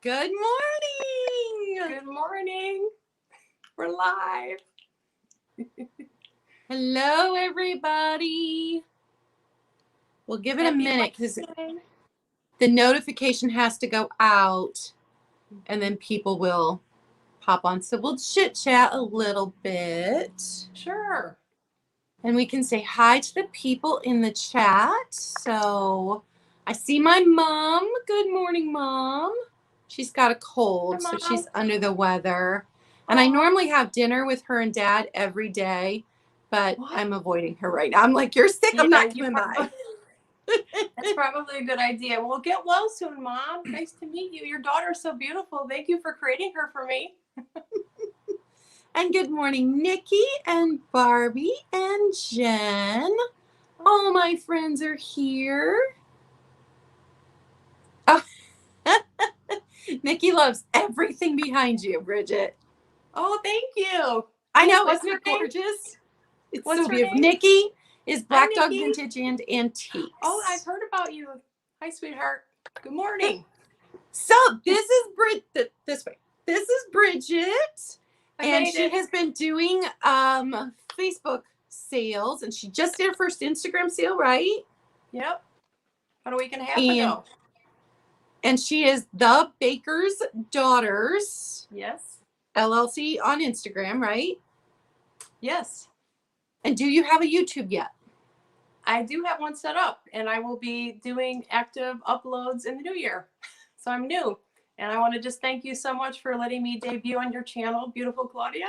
Good morning. Good morning. We're live. Hello, everybody. We'll give it a minute because the notification has to go out and then people will pop on. So we'll chit chat a little bit. Sure. And we can say hi to the people in the chat. So I see my mom. Good morning, Mom. She's got a cold, so she's under the weather. And I normally have dinner with her and Dad every day, but I'm avoiding her right now. I'm like, you're sick. I'm not coming by. That's probably a good idea. Well, get well soon, Mom. Nice to meet you. Your daughter's so beautiful. Thank you for creating her for me. And good morning, Nikki and Barbie and Jen. All my friends are here. Oh. Nikki loves everything behind you, Bridget. Oh, thank you. I know, isn't it gorgeous? It's so beautiful. Nikki is Black Dog Vintage and Antiques. Oh, I've heard about you. Hi, sweetheart. Good morning. So this is Bridget. This way. This is Bridget, and she has been doing Facebook sales, and she just did her first Instagram sale, right? Yep. About a week and a half ago. And she is The Baker's Daughters. Yes. LLC on Instagram, right? Yes. And do you have a YouTube yet? I do have one set up, and I will be doing active uploads in the new year. So I'm new, and I want to just thank you so much for letting me debut on your channel, beautiful Claudia.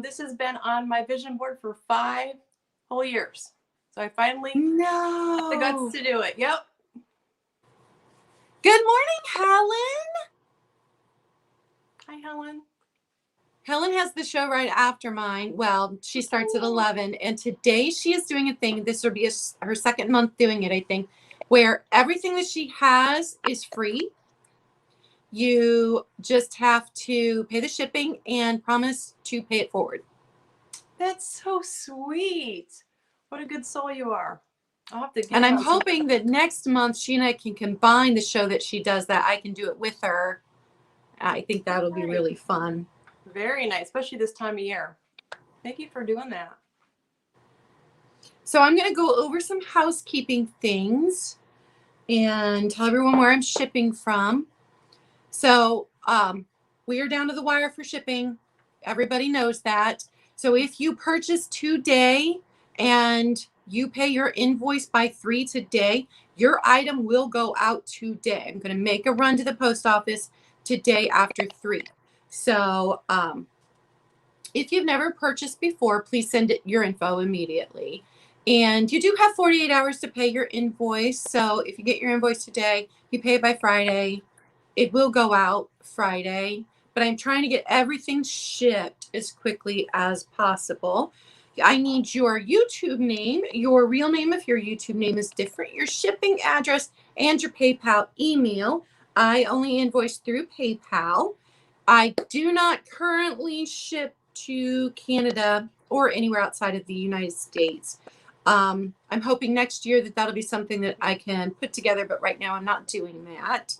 This has been on my vision board for 5 whole years. So I finally got the guts to do it. Yep. Good morning, Helen. Hi, Helen. Helen has the show right after mine. Well, she starts at 11, and today she is doing a thing. This will be her second month doing it, I think, where everything that she has is free. You just have to pay the shipping and promise to pay it forward. That's so sweet. What a good soul you are. I'll have to get and I'm hoping that next month she and I can combine the show that she does, that I can do it with her. I think that'll be really fun. Very nice, especially this time of year. Thank you for doing that. So I'm going to go over some housekeeping things and tell everyone where I'm shipping from. So we are down to the wire for shipping. Everybody knows that. So if you purchase today and you pay your invoice by 3 today, your item will go out today. I'm going to make a run to the post office today after 3. So if you've never purchased before, please send it your info immediately. And you do have 48 hours to pay your invoice. So if you get your invoice today, you pay it by Friday, it will go out Friday. But I'm trying to get everything shipped as quickly as possible. I need your YouTube name, your real name if your YouTube name is different, your shipping address, and your PayPal email. I only invoice through PayPal. I do not currently ship to Canada or anywhere outside of the United States. I'm hoping next year that that'll be something that I can put together, but right now I'm not doing that.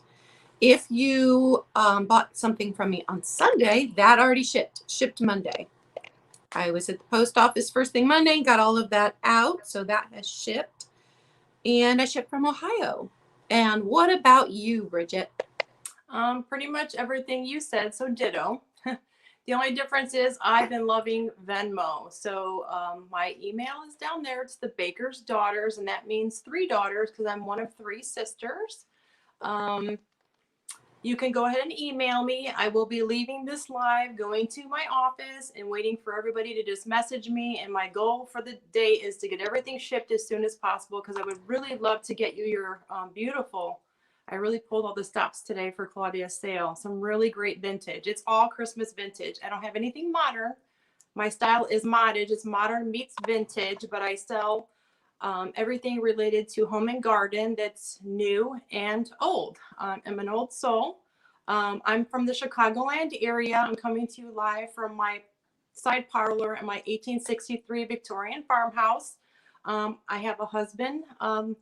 If you bought something from me on Sunday, that already shipped Monday. I was at the post office first thing Monday, got all of that out, so that has shipped. And I shipped from Ohio. And what about you, Bridget? Pretty much everything you said, so ditto. The only difference is I've been loving Venmo. So my email is down there. It's the Baker's Daughters, and that means 3 daughters because I'm one of 3 sisters. You can go ahead and email me. I will be leaving this live, going to my office and waiting for everybody to just message me. And my goal for the day is to get everything shipped as soon as possible because I would really love to get you your beautiful. I really pulled all the stops today for Claudia's sale. Some really great vintage. It's all Christmas vintage. I don't have anything modern. My style is modded. It's modern meets vintage, but I sell everything related to home and garden that's new and old. I'm an old soul. I'm from the Chicagoland area. I'm coming to you live from my side parlor at my 1863 Victorian farmhouse. I have a husband. I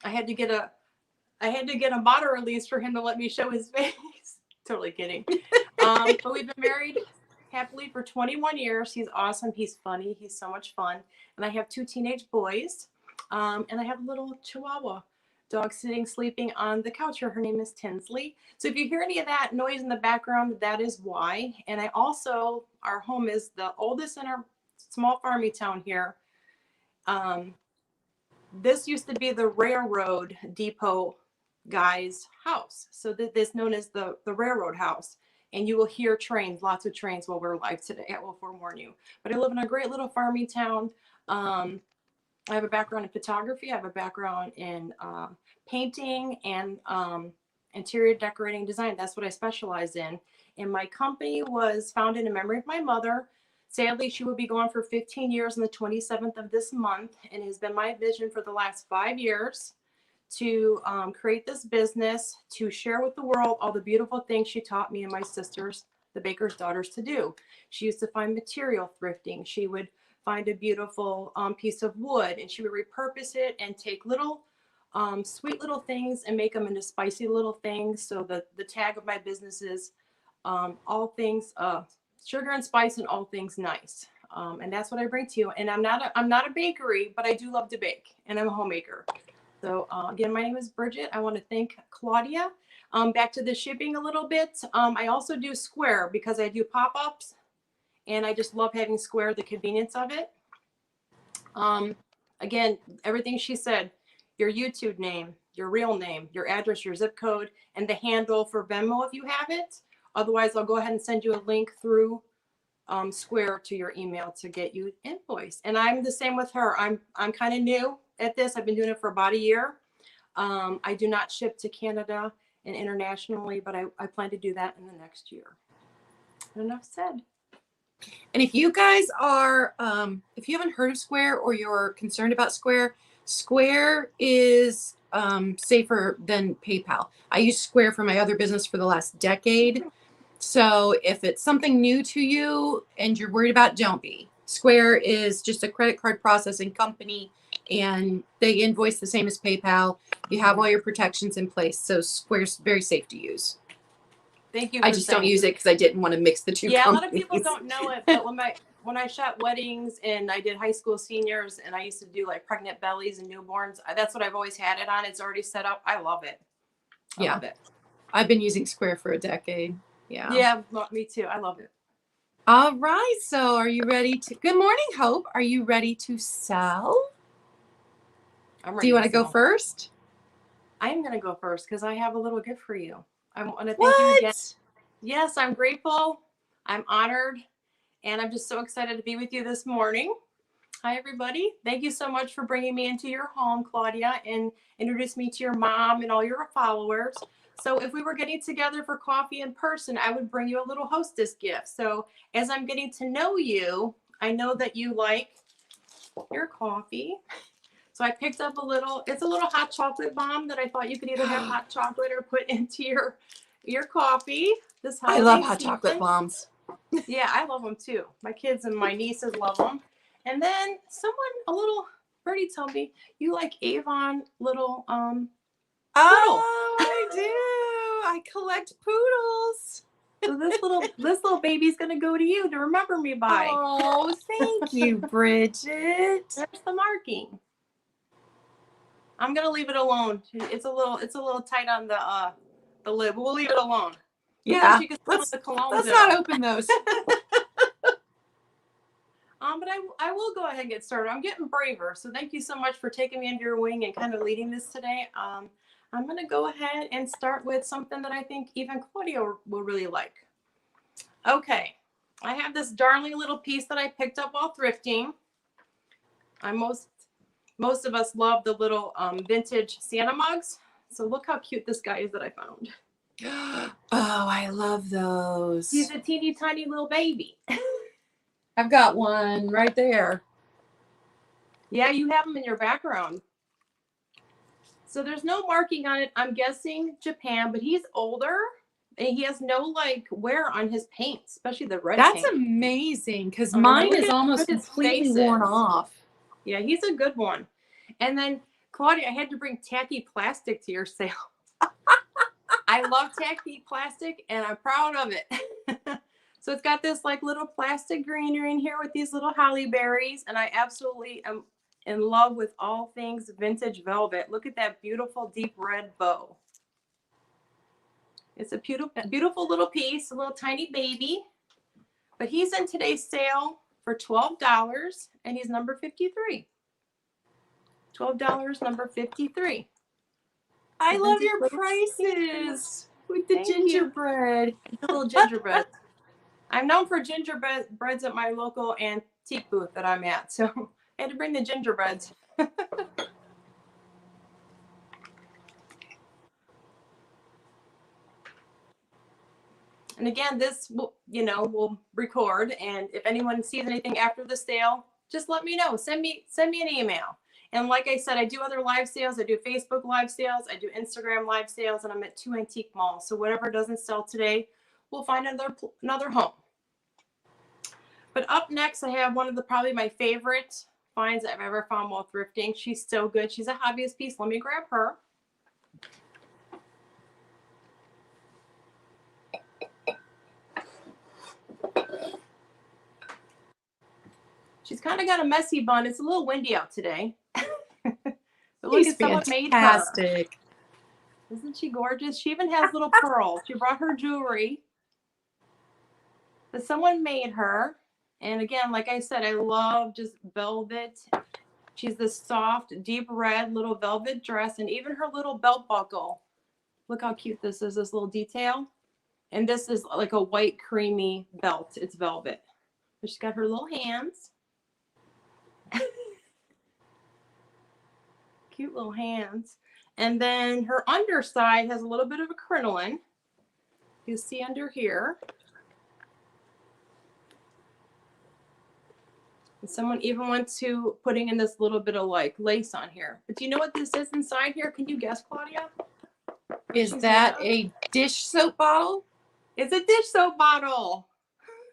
had to get a model release for him to let me show his face. Totally kidding. But we've been married happily for 21 years. He's awesome. He's funny. He's so much fun. And I have 2 teenage boys. And I have a little Chihuahua dog sleeping on the couch here. Her name is Tinsley. So if you hear any of that noise in the background, that is why. And I also, our home is the oldest in our small farming town here. This used to be the railroad depot guy's house. So this is known as the railroad house. And you will hear trains, lots of trains while we're live today. I will forewarn you. But I live in a great little farming town. I have a background in photography. I have a background in painting and interior decorating design. That's what I specialize in. And my company was founded in memory of my mother. Sadly, she will be gone for 15 years on the 27th of this month. And it has been my vision for the last 5 years to create this business, to share with the world all the beautiful things she taught me and my sisters, the baker's daughters, to do. She used to find material thrifting. She would find a beautiful piece of wood, and she would repurpose it and take little sweet little things and make them into spicy little things. So the tag of my business is all things sugar and spice and all things nice. And that's what I bring to you. And I'm not a bakery, but I do love to bake, and I'm a homemaker. So again, my name is Bridget. I want to thank Claudia. Back to the shipping a little bit. I also do Square because I do pop-ups. And I just love having Square, the convenience of it. Again, everything she said, your YouTube name, your real name, your address, your zip code, and the handle for Venmo if you have it. Otherwise, I'll go ahead and send you a link through Square to your email to get you invoice. And I'm the same with her. I'm kind of new at this. I've been doing it for about a year. I do not ship to Canada and internationally, but I plan to do that in the next year. Enough said. And if you guys are, if you haven't heard of Square or you're concerned about Square, Square is safer than PayPal. I use Square for my other business for the last decade. So if it's something new to you and you're worried about, don't be. Square is just a credit card processing company, and they invoice the same as PayPal. You have all your protections in place. So Square's very safe to use. Thank you. I just don't use it because I didn't want to mix the two. Yeah, companies. A lot of people don't know it, but when I shot weddings and I did high school seniors and I used to do like pregnant bellies and newborns, that's what I've always had it on. It's already set up. I love it. I love it. I've been using Square for a decade. Yeah. Yeah, me too. I love it. All right. So are you ready to, good morning, Hope. Are you ready to sell? I'm ready. Do you want to go first? I am going to go first because I have a little gift for you. I want to thank you again. Yes, I'm grateful. I'm honored. And I'm just so excited to be with you this morning. Hi, everybody. Thank you so much for bringing me into your home, Claudia, and introduce me to your mom and all your followers. So if we were getting together for coffee in person, I would bring you a little hostess gift. So as I'm getting to know you, I know that you like your coffee. So I picked up it's a little hot chocolate bomb that I thought you could either have hot chocolate or put into your coffie. I love hot chocolate bombs. Yeah, I love them too. My kids and my nieces love them. And then a little birdie told me you like Avon little Oh, I do. I collect poodles. So this little baby's gonna go to you to remember me by. Oh, thank you, Bridget. There's the marking. I'm gonna leave it alone. It's a little tight on the lid, but we'll leave it alone. Yeah, let's not open those. But I will go ahead and get started. I'm getting braver, so thank you so much for taking me under your wing and kind of leading this today. I'm gonna go ahead and start with something that I think even Claudia will really like. Okay, I have this darling little piece that I picked up while thrifting. Most of us love the little vintage Santa mugs. So look how cute this guy is that I found. Oh, I love those. He's a teeny tiny little baby. I've got one right there. Yeah, you have them in your background. So there's no marking on it. I'm guessing Japan, but he's older and he has no wear on his paint, especially the red paint. That's amazing because mine is almost completely worn off. Yeah, he's a good one. And then, Claudia, I had to bring tacky plastic to your sale. I love tacky plastic and I'm proud of it. So it's got this like little plastic greenery in here with these little holly berries. And I absolutely am in love with all things vintage velvet. Look at that beautiful deep red bow. It's a beautiful little piece, a little tiny baby. But he's in today's sale for $12 and he's number 53. $12, number 53. I The love vintage your little prices with the Thank you. gingerbread. The little gingerbread. I'm known for gingerbreads at my local antique booth that I'm at. So I had to bring the gingerbreads. And again, this will, we'll record. And if anyone sees anything after the sale, just let me know. Send me an email. And like I said, I do other live sales. I do Facebook live sales. I do Instagram live sales, and I'm at 2 antique malls. So whatever doesn't sell today, we'll find another home. But up next, I have one of probably my favorite finds I've ever found while thrifting. She's so good. She's a hobbyist piece. Let me grab her. She's kind of got a messy bun. It's a little windy out today. But look at someone made her. Isn't she gorgeous? She even has little pearls. She brought her jewelry. But someone made her. And again, like I said, I love just velvet. She's this soft, deep red little velvet dress. And even her little belt buckle. Look how cute this is, this little detail. And this is like a white creamy belt. It's velvet. But she's got her little hands. Cute little hands. And then her underside has a little bit of a crinoline. You see under here. And someone even went to putting in this little bit of like lace on here. But do you know what this is inside here? Can you guess, Claudia? Is that a dish soap bottle? It's a dish soap bottle.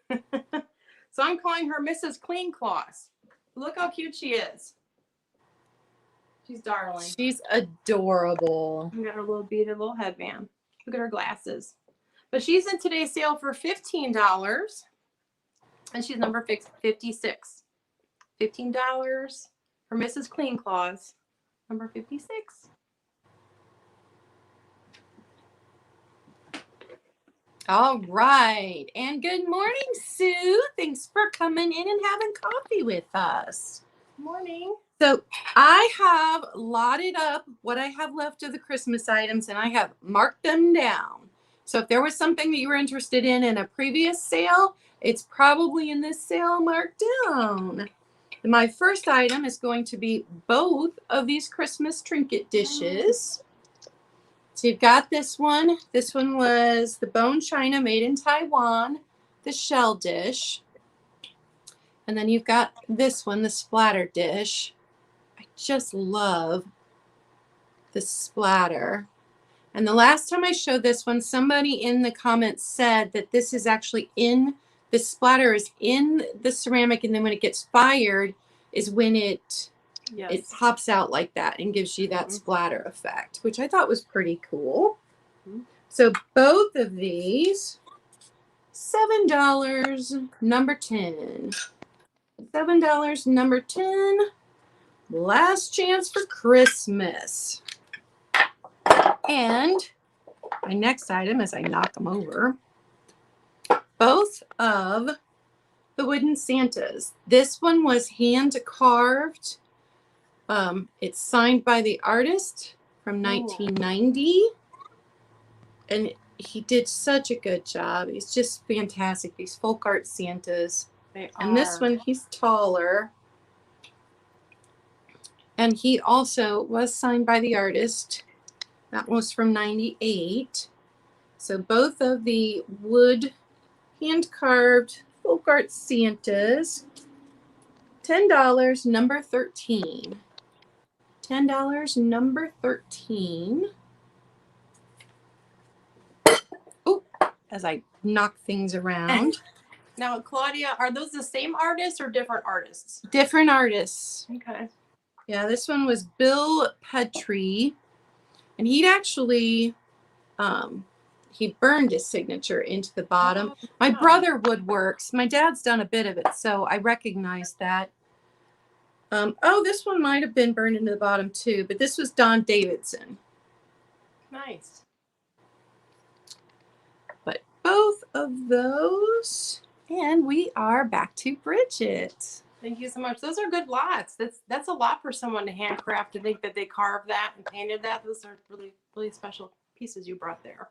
So I'm calling her Mrs. Clean Cloths. Look how cute she is. She's darling. She's adorable. I got her little beaded little headband. Look at her glasses. But she's in today's sale for $15. And she's number 56. $15 for Mrs. Clean Cloths, number 56. All right. And good morning, Sue. Thanks for coming in and having coffee with us. Good morning. So I have lotted up what I have left of the Christmas items and I have marked them down. So if there was something that you were interested in a previous sale, it's probably in this sale marked down. And my first item is going to be both of these Christmas trinket dishes. So you've got this one. This one was the bone china made in Taiwan, the shell dish. And then you've got this one, the splatter dish. I just love the splatter. And the last time I showed this one, somebody in the comments said that this is actually the splatter is in the ceramic, and then when it gets fired is when it pops out like that and gives you that splatter effect, which I thought was pretty cool. So both of these, $7, number 10. $7, number 10. Last chance for Christmas. And my next item, as I knock them over, both of the wooden Santas. This one was hand carved. It's signed by the artist from 1990. And he did such a good job. He's just fantastic. These folk art Santas. And this one, he's taller. And he also was signed by the artist. That was from 98. So both of the wood hand-carved folk art Santas. $10, number 13. $10, number 13. Oh, as I knock things around. Now, Claudia, are those the same artists or different artists? Different artists. Okay. Yeah, this one was Bill Petrie. And he'd actually he burned his signature into the bottom. Oh, My wow. brother woodworks. My dad's done a bit of it, so I recognize that. Oh, this one might have been burned into the bottom too, but this was Don Davidson. Nice. But both of those, and we are back to Bridget. Thank you so much. Those are good lots. That's a lot for someone to handcraft, to think that they carved that and painted that. Those are really, really special pieces you brought there.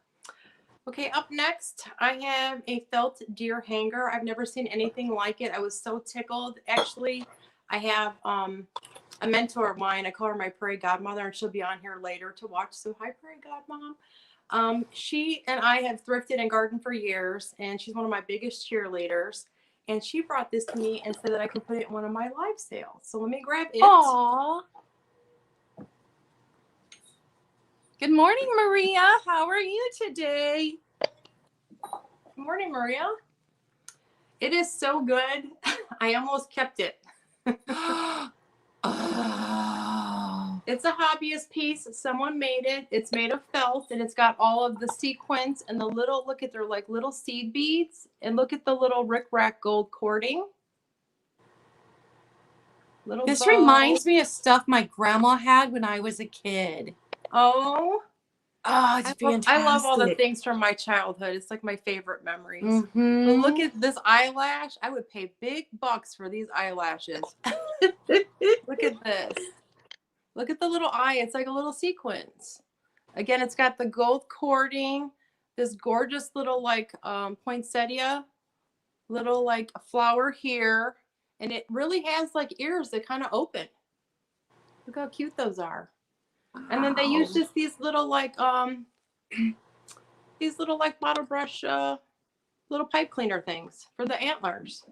Okay, up next, I have a felt deer hanger. I've never seen anything like it. I was so tickled. Actually, I have a mentor of mine. I call her my prairie godmother, and she'll be on here later to watch. So hi, prairie godmom. She and I have thrifted and gardened for years, and she's one of my biggest cheerleaders. And she brought this to me and said that I could put it in one of my live sales. So let me grab it. Aww. Good morning, Maria. How are you today? Good morning, Maria. It is so good. I almost kept it. Oh. It's a hobbyist piece. Someone made it. It's made of felt, and it's got all of the sequins and the little, look at, their like little seed beads, and look at the little rickrack gold cording. Little This bow. reminds me of stuff my grandma had when I was a kid. Oh, It's fantastic. I love all the things from my childhood. It's like my favorite memories. Mm-hmm. But look at this eyelash. I would pay big bucks for these eyelashes. Look at this. Look at the little eye. It's like a little sequence. Again, it's got the gold cording, this gorgeous little like poinsettia, little like flower here. And it really has like ears that kind of open. Look how cute those are. And then they use just these little like bottle brush little pipe cleaner things for the antlers.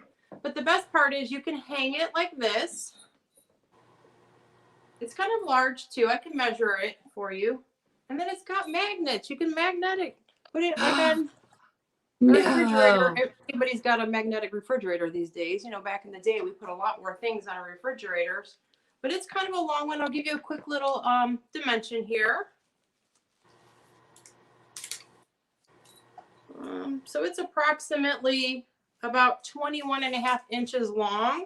But the best part is you can hang it like this. It's kind of large too. I can measure it for you. And then it's got magnets. You can magnetic put it like on a refrigerator. Everybody's got a magnetic refrigerator these days. You know, back in the day, we put a lot more things on our refrigerators. But it's kind of a long one. I'll give you a quick little dimension here. So it's approximately about 21.5 inches long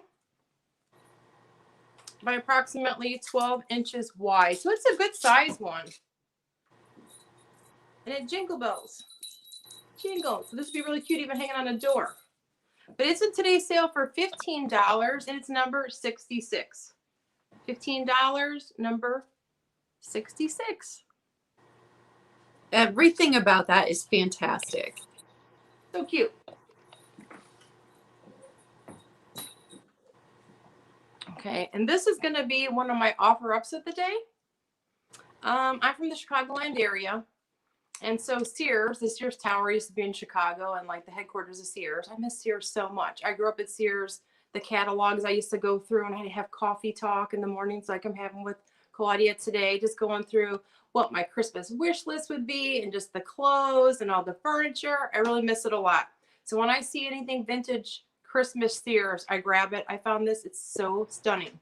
by approximately 12 inches wide. So it's a good size one. And it jingle bells. Jingle. So this would be really cute even hanging on a door. But it's in today's sale for $15 and it's number 66. $15, number 66. Everything about that is fantastic. So cute. Okay, and this is going to be one of my offer-ups of the day. I'm from the Chicagoland area, and so Sears, the Sears Tower used to be in Chicago, and like the headquarters of Sears. I miss Sears so much. I grew up at Sears. The catalogs I used to go through, and I'd have coffee talk in the mornings like I'm having with Claudia today, just going through what my Christmas wish list would be and just the clothes and all the furniture. I really miss it a lot. So when I see anything vintage Christmas Sears, I grab it. I found this. It's so stunning.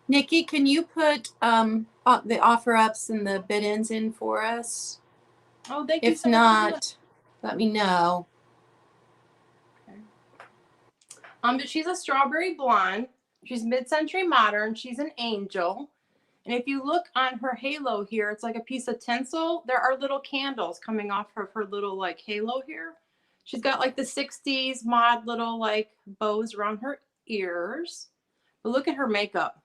Nikki, can you put the offer ups and the bid ins in for us? Oh, thank you If so much. not, let me know. Okay. But she's a strawberry blonde. She's mid-century modern. She's an angel. And if you look on her halo here, it's like a piece of tinsel. There are little candles coming off of her little like halo here. She's got like the 60s mod little like bows around her ears. But look at her makeup.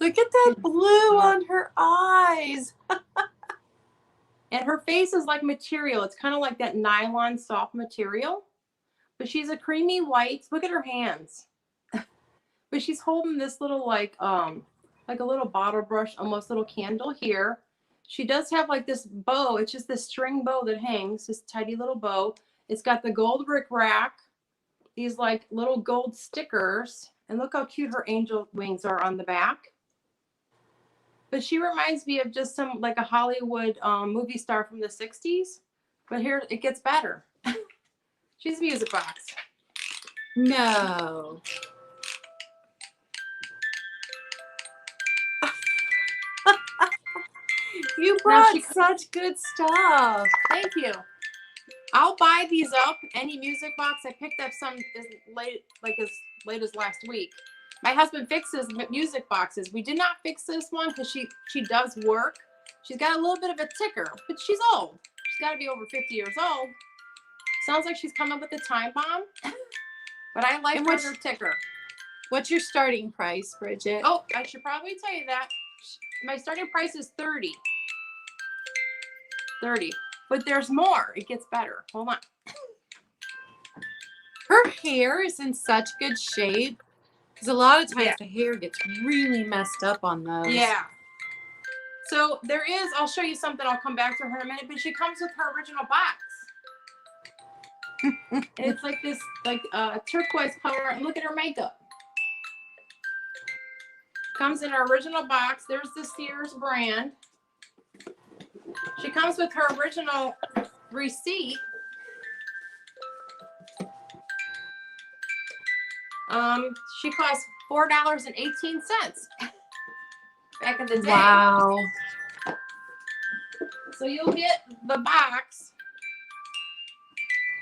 Look at that blue on her eyes. And her face is like material. It's kind of like that nylon soft material. But she's a creamy white. Look at her hands. But she's holding this little like a little bottle brush, almost little candle here. She does have like this bow. It's just this string bow that hangs, this tiny little bow. It's got the gold rickrack, these like little gold stickers. And look how cute her angel wings are on the back. But she reminds me of just some like a Hollywood movie star from the 60s. But here it gets better. She's a music box. No. You brought such good stuff. Thank you. I'll buy these up. Any music box. I picked up some as late as last week. My husband fixes music boxes. We did not fix this one because she does work. She's got a little bit of a ticker, but she's old. She's got to be over 50 years old. Sounds like she's coming up with a time bomb. But I like her ticker. What's your starting price, Bridget? Oh, I should probably tell you that. My starting price is 30. 30. But there's more. It gets better. Hold on. Her hair is in such good shape. Because a lot of times the hair gets really messed up on those. Yeah. So there is, I'll show you something. I'll come back to her in a minute. But she comes with her original box. And it's like this, turquoise color. And look at her makeup. Comes in her original box. There's the Sears brand. She comes with her original receipt. She cost $4.18 back in the day. Wow. So you'll get the box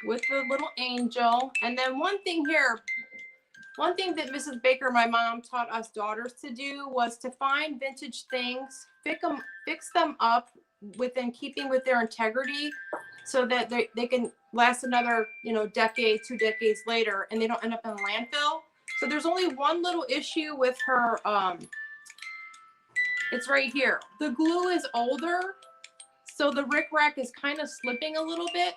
with the little angel. And then one thing that Mrs. Baker, my mom, taught us daughters to do was to find vintage things, fix them up within keeping with their integrity so that they can last another, decade, 2 decades later, and they don't end up in landfill. So there's only one little issue with her. It's right here. The glue is older, so the rickrack is kind of slipping a little bit.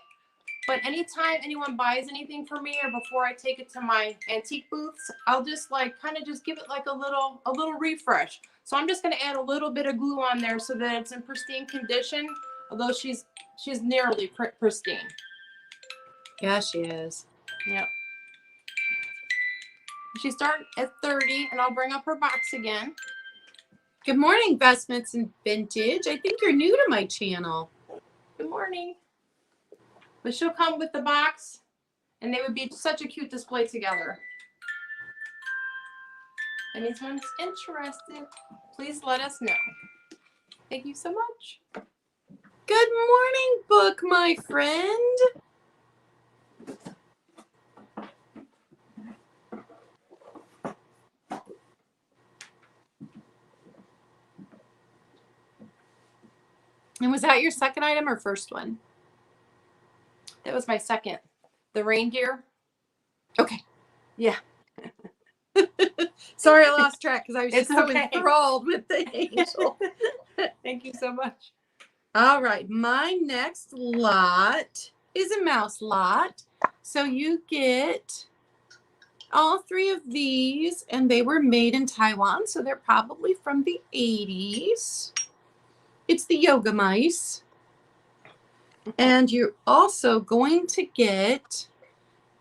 But anytime anyone buys anything for me or before I take it to my antique booths, I'll just kind of give it like a little refresh. So I'm just going to add a little bit of glue on there so that it's in pristine condition, although she's nearly pristine. Yeah, she is. Yep. She started at 30, and I'll bring up her box again. Good morning, Investments in Vintage. I think you're new to my channel. Good morning. But she'll come with the box, and they would be such a cute display together. Anyone's interested, please let us know. Thank you so much. Good morning, Book, my friend. And was that your second item or first one? That was my second. The reindeer. Okay. Yeah. Sorry, I lost track because I was just so okay. enthralled with the angel. Thank you so much. All right. My next lot is a mouse lot. So you get all 3 of these, and they were made in Taiwan. So they're probably from the 80s. It's the yoga mice. And you're also going to get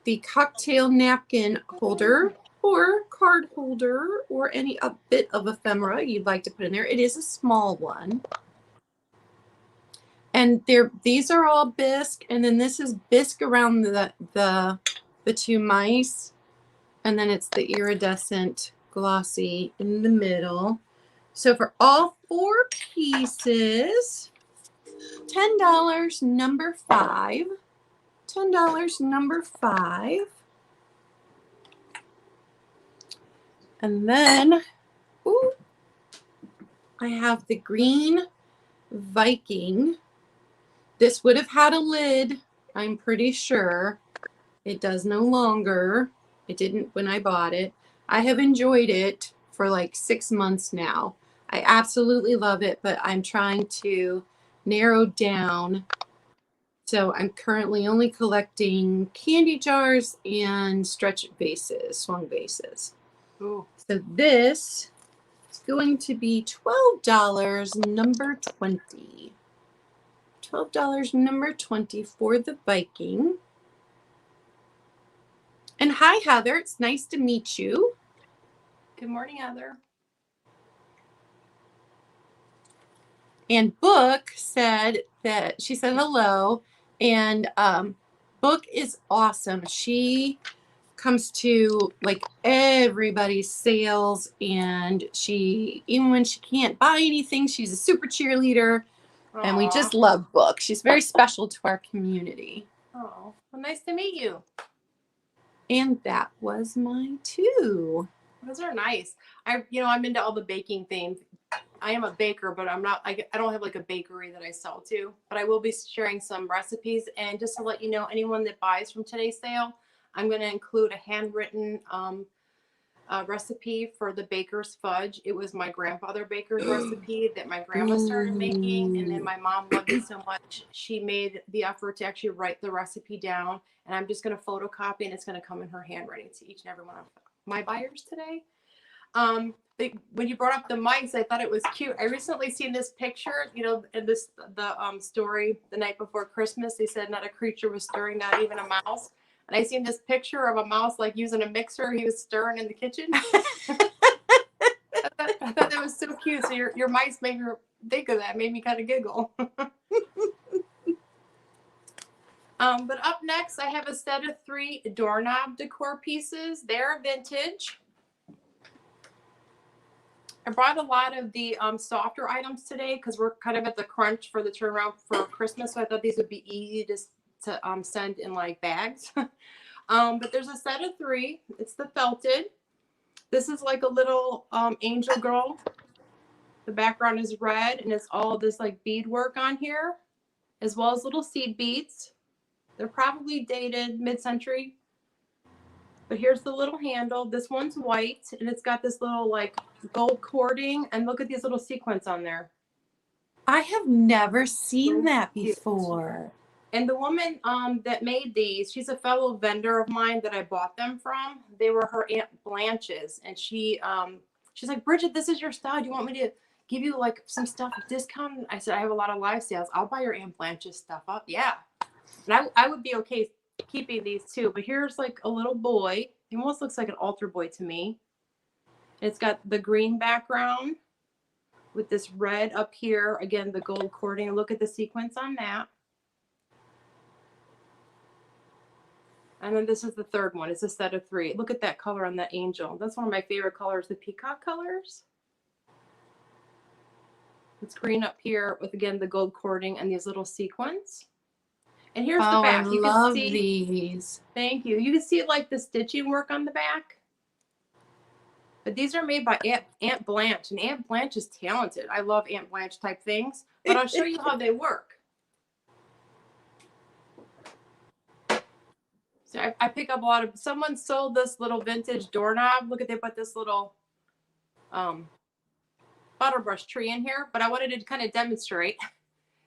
the cocktail napkin holder or card holder or a bit of ephemera you'd like to put in there. It is a small one. And these are all bisque, and then this is bisque around the 2 mice. And then it's the iridescent glossy in the middle. So for all 4 pieces, $10, number 5. $10, number 5. And then, I have the Green Viking. This would have had a lid, I'm pretty sure. It does no longer. It didn't when I bought it. I have enjoyed it for like 6 months now. I absolutely love it, but I'm trying to narrow down. So I'm currently only collecting candy jars and stretch vases, swung vases. Ooh. So this is going to be $12, number 20. $12, number 20 for the Viking. And hi, Heather. It's nice to meet you. Good morning, Heather. And Book said that she said hello. And Book is awesome. She comes to like everybody's sales, and she, even when she can't buy anything, she's a super cheerleader. And we Aw. just love books. She's very special to our community. Oh, well, nice to meet you. And that was my 2. Those are nice. I'm into all the baking things. I am a baker, but I'm not, I don't have like a bakery that I sell to, but I will be sharing some recipes. And just to let you know, anyone that buys from today's sale, I'm going to include a handwritten recipe for the baker's fudge. It was my grandfather baker's recipe that my grandma started making. And then my mom loved it so much, she made the effort to actually write the recipe down. And I'm just going to photocopy, and it's going to come in her handwriting to each and every one of my buyers today. When you brought up the mics, I thought it was cute. I recently seen this picture, in the story the night before Christmas. They said not a creature was stirring, not even a mouse. And I seen this picture of a mouse like using a mixer. He was stirring in the kitchen. I thought that was so cute. So your mice made me think of that. Made me kind of giggle. But up next, I have a set of 3 doorknob decor pieces. They're vintage. I brought a lot of the softer items today because we're kind of at the crunch for the turnaround for Christmas. So I thought these would be easy to send in like bags. But there's a set of 3. It's the felted. This is like a little angel girl. The background is red, and it's all this like bead work on here, as well as little seed beads. They're probably dated mid-century. But here's the little handle. This one's white, and it's got this little like gold cording, and look at these little sequins on there. I have never seen that before. And the woman that made these, she's a fellow vendor of mine that I bought them from. They were her Aunt Blanche's, and she's like, Bridget, this is your style. Do you want me to give you like some stuff discount? I said, I have a lot of live sales. I'll buy your Aunt Blanche's stuff up. Yeah. And I would be okay keeping these too. But here's like a little boy. He almost looks like an altar boy to me. It's got the green background with this red up here. Again, the gold cording. Look at the sequence on that. And then this is the third one. It's a set of 3. Look at that color on that angel. That's one of my favorite colors, the peacock colors. It's green up here with, again, the gold cording and these little sequins. And here's the back. I love these. Thank you. You can see like the stitching work on the back. But these are made by Aunt Blanche. And Aunt Blanche is talented. I love Aunt Blanche type things. But I'll show you how they work. So I pick up a lot of, someone sold this little vintage doorknob. Look at, they put this little butter brush tree in here. But I wanted to kind of demonstrate.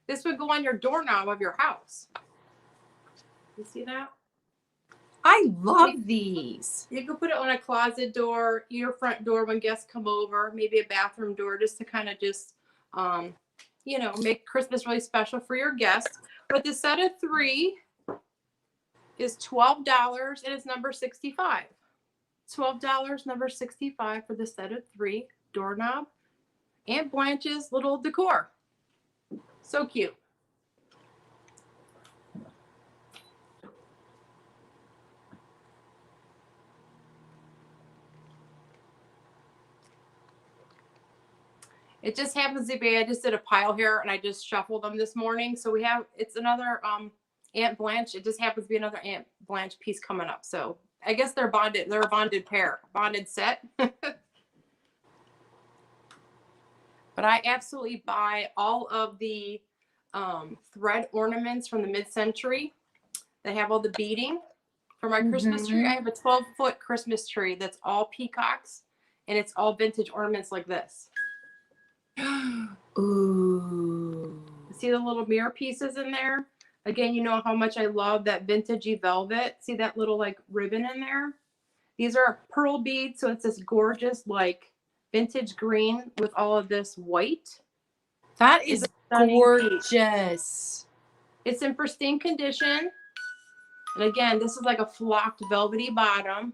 This would go on your doorknob of your house. You see that? I love these. You can put it on a closet door, your front door when guests come over, maybe a bathroom door, just to kind of just, make Christmas really special for your guests. But the set of 3 is $12, and it's number 65. $12, number 65 for the set of 3 doorknob. Aunt Blanche's little decor. So cute. It just happens to be, I just did a pile here and I just shuffled them this morning. So it's another Aunt Blanche. It just happens to be another Aunt Blanche piece coming up. So I guess they're bonded. They're a bonded pair, bonded set. But I absolutely buy all of the thread ornaments from the mid-century. They have all the beading for my Christmas tree. I have a 12-foot Christmas tree that's all peacocks, and it's all vintage ornaments like this. Ooh. See the little mirror pieces in there? Again, you know how much I love that vintagey velvet. See that little like ribbon in there? These are pearl beads, so it's this gorgeous like vintage green with all of this white. That is gorgeous. It's in pristine condition. And again, this is like a flocked velvety bottom.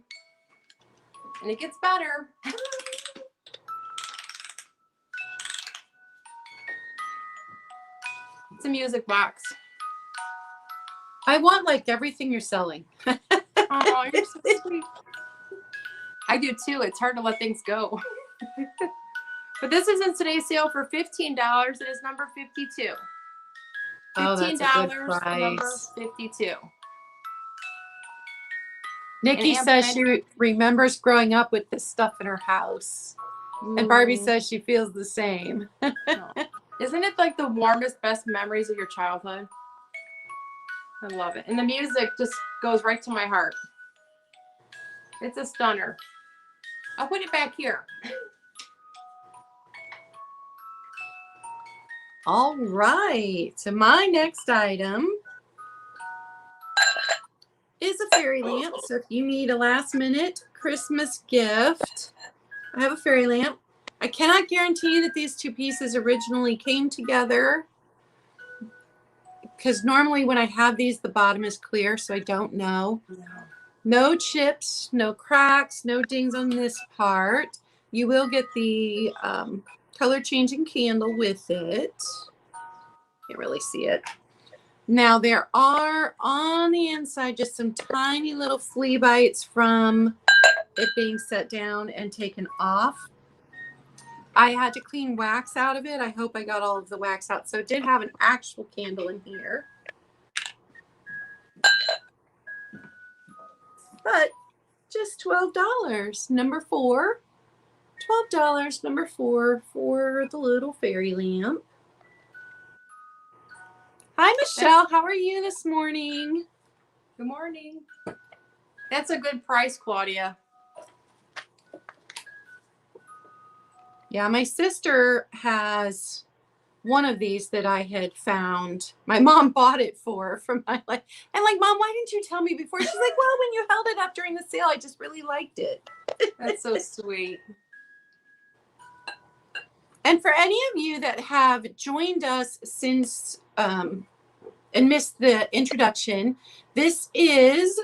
And it gets better. It's a music box. I want like everything you're selling. Oh, you're so sweet. I do too. It's hard to let things go. But this is in today's sale for $15, and it's number 52. Oh, that's a good $15, number price. 52. Nikki says she remembers growing up with this stuff in her house. And Barbie says she feels the same. Isn't it like the warmest, best memories of your childhood? I love it. And the music just goes right to my heart. It's a stunner. I'll put it back here. All right. So my next item is a fairy lamp. So if you need a last minute Christmas gift, I have a fairy lamp. I cannot guarantee that these two pieces originally came together because normally when I have these, the bottom is clear, so I don't know. No chips, no cracks, no dings on this part. You will get the color changing candle with it. Can't really see it. Now there are on the inside just some tiny little flea bites from it being set down and taken off. I had to clean wax out of it. I hope I got all of the wax out. So it did have an actual candle in here. But just $12. Number 4. $12. Number 4 for the little fairy lamp. Hi, Michelle. How are you this morning? Good morning. That's a good price, Claudia. Yeah, my sister has one of these that I had found. My mom bought it for from my life. I'm like, Mom, why didn't you tell me before? She's like, well, when you held it up during the sale, I just really liked it. That's so sweet. And for any of you that have joined us since and missed the introduction, this is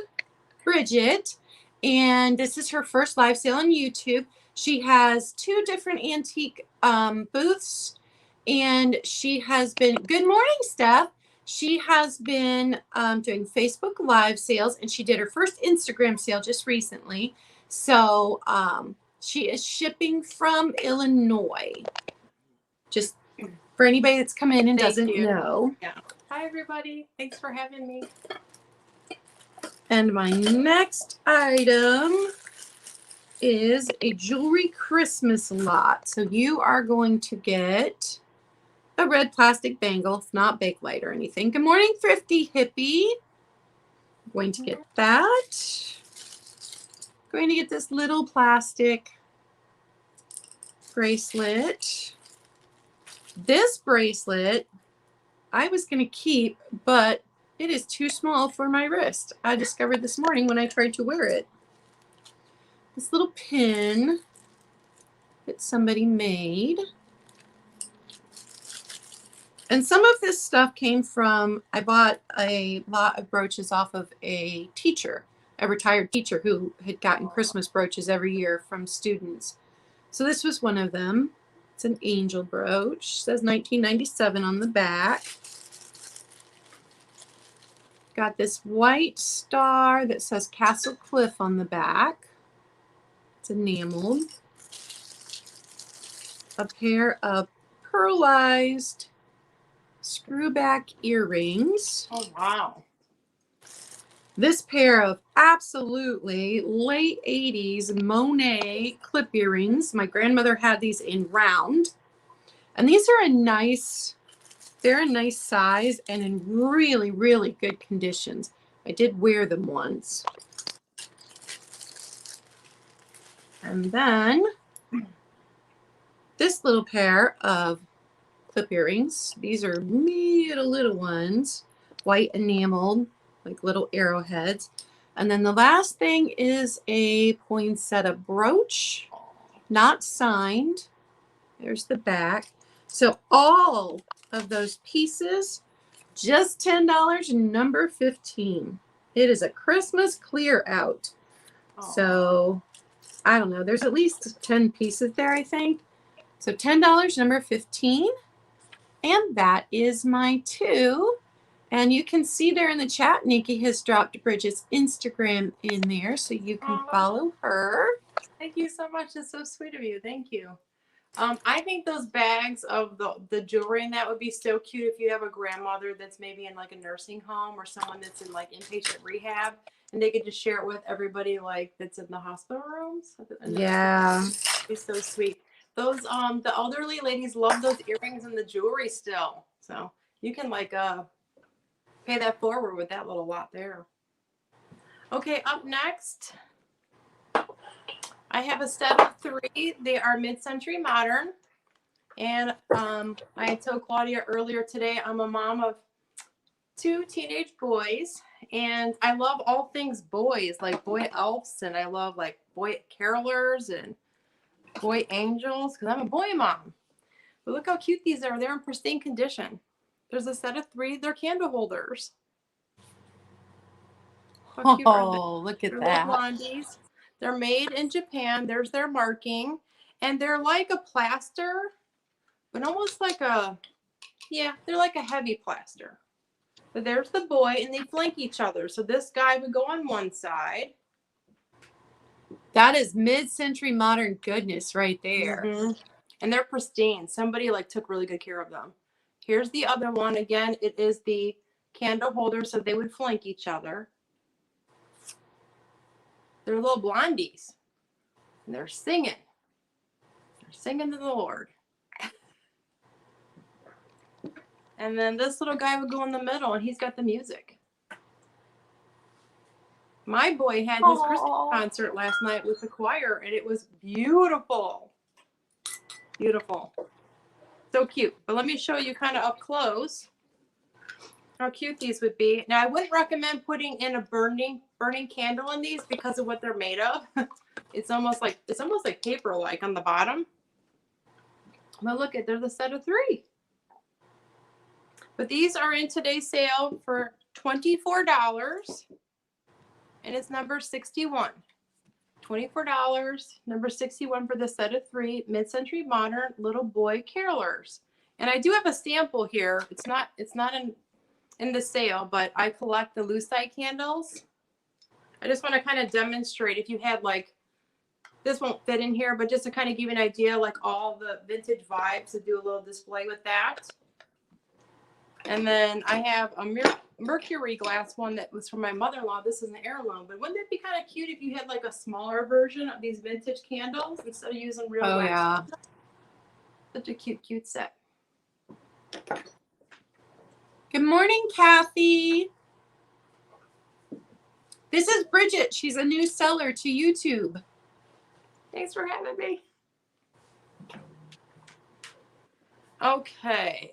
Bridget, and this is her first live sale on YouTube. She has 2 different antique booths, and she has been, good morning, Steph. She has been doing Facebook live sales, and she did her first Instagram sale just recently. So she is shipping from Illinois. Just for anybody that's come in and doesn't know. Yeah. Hi, everybody. Thanks for having me. And my next item is a jewelry Christmas lot. So you are going to get a red plastic bangle. It's not Bakelite or anything. Good morning, Thrifty Hippie. I'm going to get that. Going to get this little plastic bracelet. This bracelet I was going to keep, but it is too small for my wrist. I discovered this morning when I tried to wear it. This little pin that somebody made. And some of this stuff came from, I bought a lot of brooches off of a teacher, a retired teacher who had gotten Christmas brooches every year from students. So this was one of them. It's an angel brooch. It says 1997 on the back. Got this white star that says Castle Cliff on the back. It's enameled. A pair of pearlized screwback earrings. Oh, wow. This pair of absolutely late 80s Monet clip earrings. My grandmother had these in round. And these are they're a nice size and in really, really good conditions. I did wear them once. And then this little pair of clip earrings. These are little ones, white enameled, like little arrowheads. And then the last thing is a poinsettia brooch, not signed. There's the back. So all of those pieces, just $10, number 15. It is a Christmas clear out. Aww. So I don't know. There's at least 10 pieces there, I think. So $10, number 15. And that is my 2. And you can see there in the chat, Nikki has dropped Bridget's Instagram in there, so you can follow her. Thank you so much. That's so sweet of you. Thank you. I think those bags of the jewelry and that would be so cute if you have a grandmother that's maybe in like a nursing home or someone that's in like inpatient rehab, and they could just share it with everybody like that's in the hospital rooms. Yeah. It'd be so sweet. Those the elderly ladies love those earrings and the jewelry still. So you can like pay that forward with that little lot there. Okay, up next, I have a set of 3. They are mid-century modern. And I told Claudia earlier today, I'm a mom of 2 teenage boys. And I love all things boys, like boy elves. And I love like boy carolers and boy angels, because I'm a boy mom. But look how cute these are. They're in pristine condition. There's a set of 3. They're candle holders. How cute are they? Look at They're that. little blondies. They're made in Japan. There's their marking. And they're like a plaster, but almost like a, yeah, they're like a heavy plaster. But there's the boy, and they flank each other. So this guy would go on one side. That is mid-century modern goodness right there. Mm-hmm. And they're pristine. Somebody like took really good care of them. Here's the other one. Again, it is the candle holder, so they would flank each other. They're little blondies. And they're singing. They're singing to the Lord. And then this little guy would go in the middle, and he's got the music. My boy had his Christmas concert last night with the choir, and it was beautiful. Beautiful. So cute. But let me show you kind of up close how cute these would be. Now, I wouldn't recommend putting in a burning candle in these because of what they're made of. It's almost like paper-like on the bottom. But look at, they're the set of 3. But these are in today's sale for $24. And it's number 61. $24, number 61 for the set of 3 mid-century modern little boy carolers. And I do have a sample here. It's not in the sale, but I collect the Lucite candles. I just want to kind of demonstrate if you had like, this won't fit in here, but just to kind of give you an idea, like all the vintage vibes, to do a little display with that. And then I have a mercury glass one that was from my mother-in-law. This is an heirloom, but wouldn't it be kind of cute if you had like a smaller version of these vintage candles instead of using real wax? Yeah. Such a cute set. Good morning, Kathy. This is Bridget. She's a new seller to YouTube. Thanks for having me. Okay.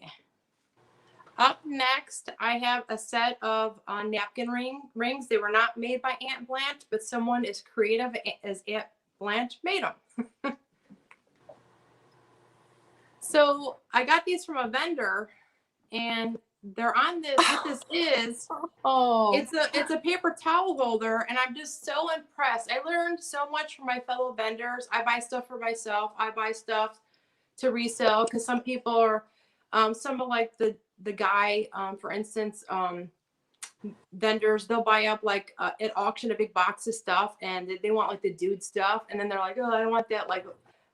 Up next, I have a set of napkin rings. They were not made by Aunt Blanche, but someone as creative as Aunt Blanche made them. So I got these from a vendor, and they're on this. What this is, it's a paper towel holder, and I'm just so impressed. I learned so much from my fellow vendors. I buy stuff for myself. I buy stuff to resell because some people are, some of like the guy, for instance, vendors, they'll buy up like at auction a big box of stuff, and they want like the dude stuff, and then they're like, oh, I don't want that, like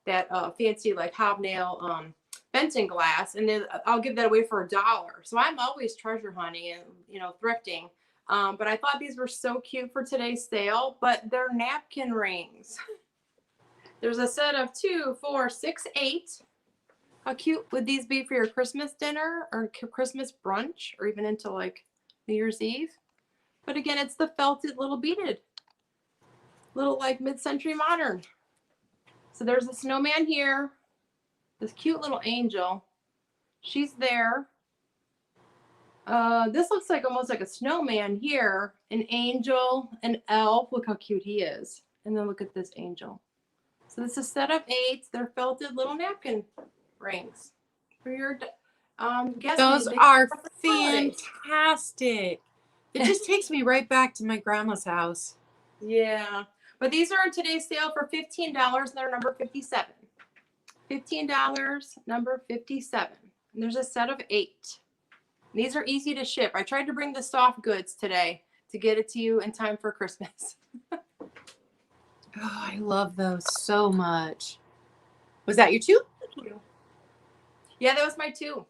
that fancy like hobnail Fenton glass, and then I'll give that away for $1. So I'm always treasure hunting and, you know, thrifting. But I thought these were so cute for today's sale, but they're napkin rings. There's a set of 2, 4, 6, 8. How cute would these be for your Christmas dinner or Christmas brunch, or even into like New Year's Eve? But again, it's the felted little beaded, little like mid-century modern. So there's a snowman here, this cute little angel. She's there. This looks like almost like a snowman here, an angel, an elf. Look how cute he is. And then look at this angel. So this is a set of 8. They're felted little napkin rings for your guests. Those are fantastic. It just takes me right back to my grandma's house. Yeah, but these are in today's sale for $15, and they're number 57. $15, number 57. And there's a set of 8. And these are easy to ship. I tried to bring the soft goods today to get it to you in time for Christmas. Oh, I love those so much. Was that your 2? you. Yeah, that was my 2.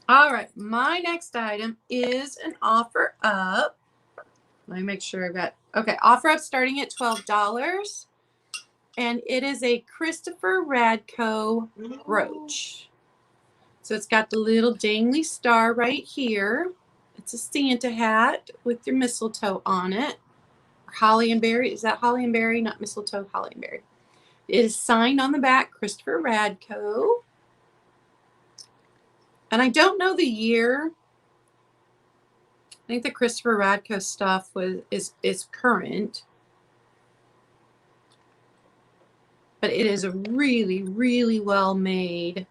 All right, my next item is an offer up. Let me make sure I've got, okay, offer up starting at $12. And it is a Christopher Radko brooch. So it's got the little dangly star right here. It's a Santa hat with your mistletoe on it. Holly and berry. Is that holly and berry? Not mistletoe, holly and berry. It is signed on the back, Christopher Radko. And I don't know the year. I think the Christopher Radko stuff is current. But it is a really, really well made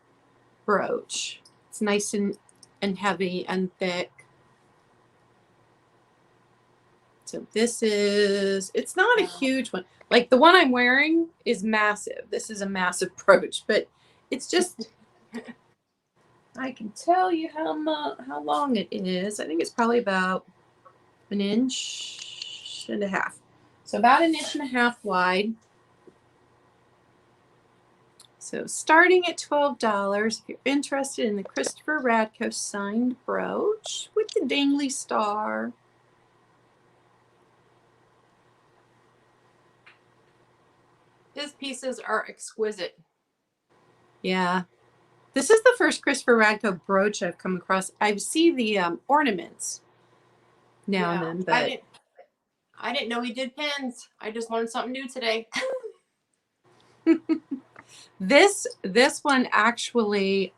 brooch. It's nice and heavy and thick. So this is, it's not a huge one. Like the one I'm wearing is massive. This is a massive brooch, but it's just, I can tell you how long it is. I think it's probably about 1.5 inches. So about 1.5 inches wide. So starting at $12, if you're interested in the Christopher Radko signed brooch with the dangly star. His pieces are exquisite. Yeah. This is the first Christopher Radko brooch I've come across. I see the ornaments now and then, but I didn't know he did pins. I just learned something new today. this one actually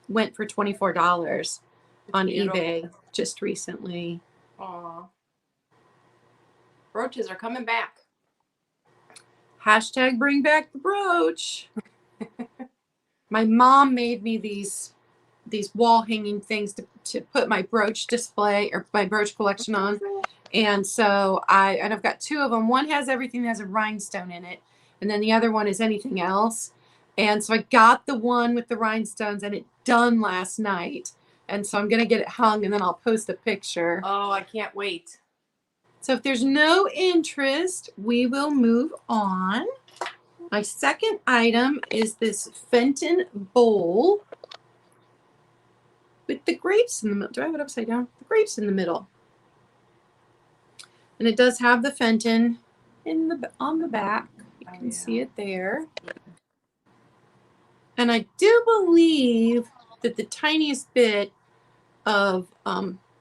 went for $24 on eBay just recently. Aw. Brooches are coming back. Hashtag bring back the brooch. My mom made me these wall hanging things to put my brooch display or my brooch collection on. And so I've got 2 of them. One has everything that has a rhinestone in it. And then the other one is anything else. And so I got the one with the rhinestones and it done last night. And so I'm going to get it hung and then I'll post a picture. Oh, I can't wait. So if there's no interest, we will move on. My second item is this Fenton bowl with the grapes in the middle. Do I have it upside down? The grapes in the middle. And it does have the Fenton on the back. You can see it there. And I do believe that the tiniest bit of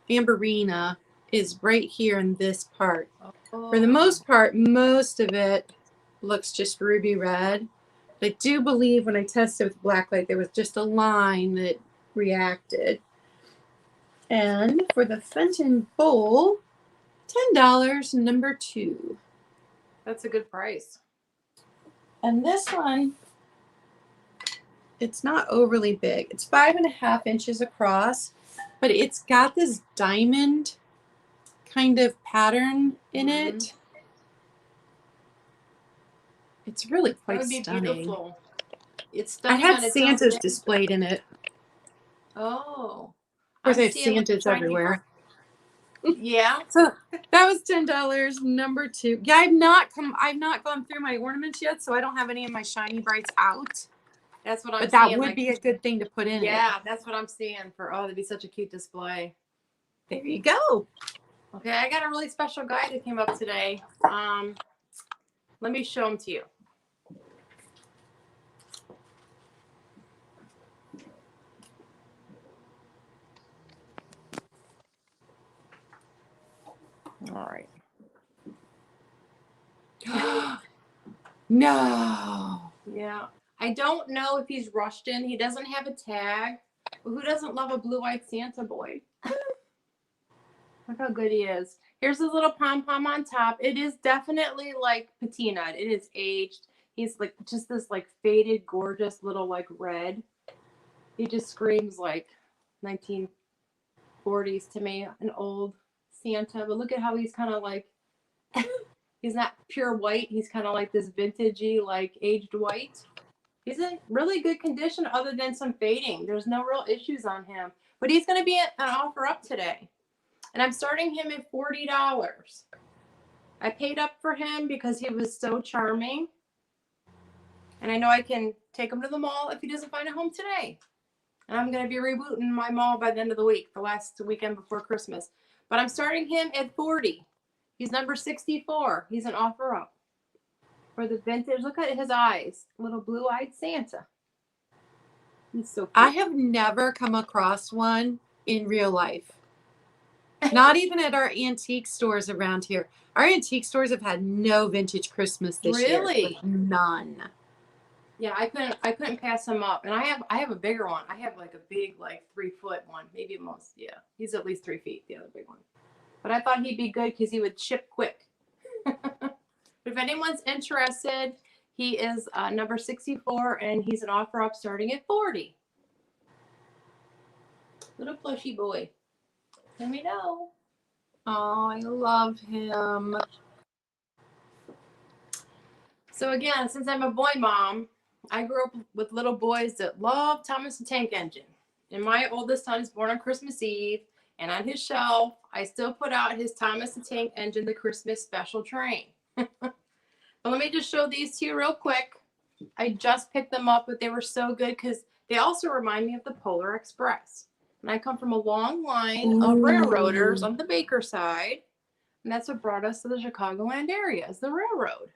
Ambarina is right here in this part. Oh. For the most part, most of it looks just ruby red. But I do believe when I tested with blacklight, there was just a line that reacted. And for the Fenton bowl, $10, number 2. That's a good price. And this one, it's not overly big. It's 5.5 inches across, but it's got this diamond kind of pattern in it. It's really quite stunning. Beautiful. It's stunning. I had Santas displayed in it. Oh. Of course, I have Santas everywhere. Yeah. So that was $10, number 2. Yeah, I've not gone through my ornaments yet, so I don't have any of my shiny brights out. That's what I'm saying. But that would be a good thing to put in. Yeah, that's what I'm seeing for. Oh, that'd be such a cute display. There you go. Okay, I got a really special guy that came up today. Let me show him to you. All right. No. Yeah. I don't know if he's Russian. He doesn't have a tag. But who doesn't love a blue-eyed Santa boy? Look how good he is. Here's his little pom-pom on top. It is definitely like patina. It is aged. He's like just this like faded, gorgeous little like red. He just screams like 1940s to me, an old Santa. But look at how he's kind of like, he's not pure white. He's kind of like this vintagey, like aged white. He's in really good condition other than some fading. There's no real issues on him. But he's going to be an offer up today. And I'm starting him at $40. I paid up for him because he was so charming. And I know I can take him to the mall if he doesn't find a home today. And I'm going to be rebooting my mall by the end of the week, the last weekend before Christmas. But I'm starting him at 40. He's number 64. He's an offer up for the vintage. Look at his eyes. Little blue-eyed Santa. He's so cute. I have never come across one in real life. Not even at our antique stores around here. Our antique stores have had no vintage Christmas this year. Really? None. Yeah, I couldn't pass him up. And I have a bigger one. I have like a big, like 3-foot one, maybe most. Yeah, he's at least 3 feet, the other big one. But I thought he'd be good because he would ship quick. But if anyone's interested, he is number 64, and he's an offer up starting at 40. Little plushy boy. Let me know. Oh, I love him. So again, since I'm a boy mom, I grew up with little boys that love Thomas the Tank Engine. And my oldest son is born on Christmas Eve. And on his shelf, I still put out his Thomas the Tank Engine, the Christmas special train. But let me just show these to you real quick. I just picked them up, but they were so good because they also remind me of the Polar Express. And I come from a long line of railroaders on the Baker side. And that's what brought us to the Chicagoland area, is the railroad.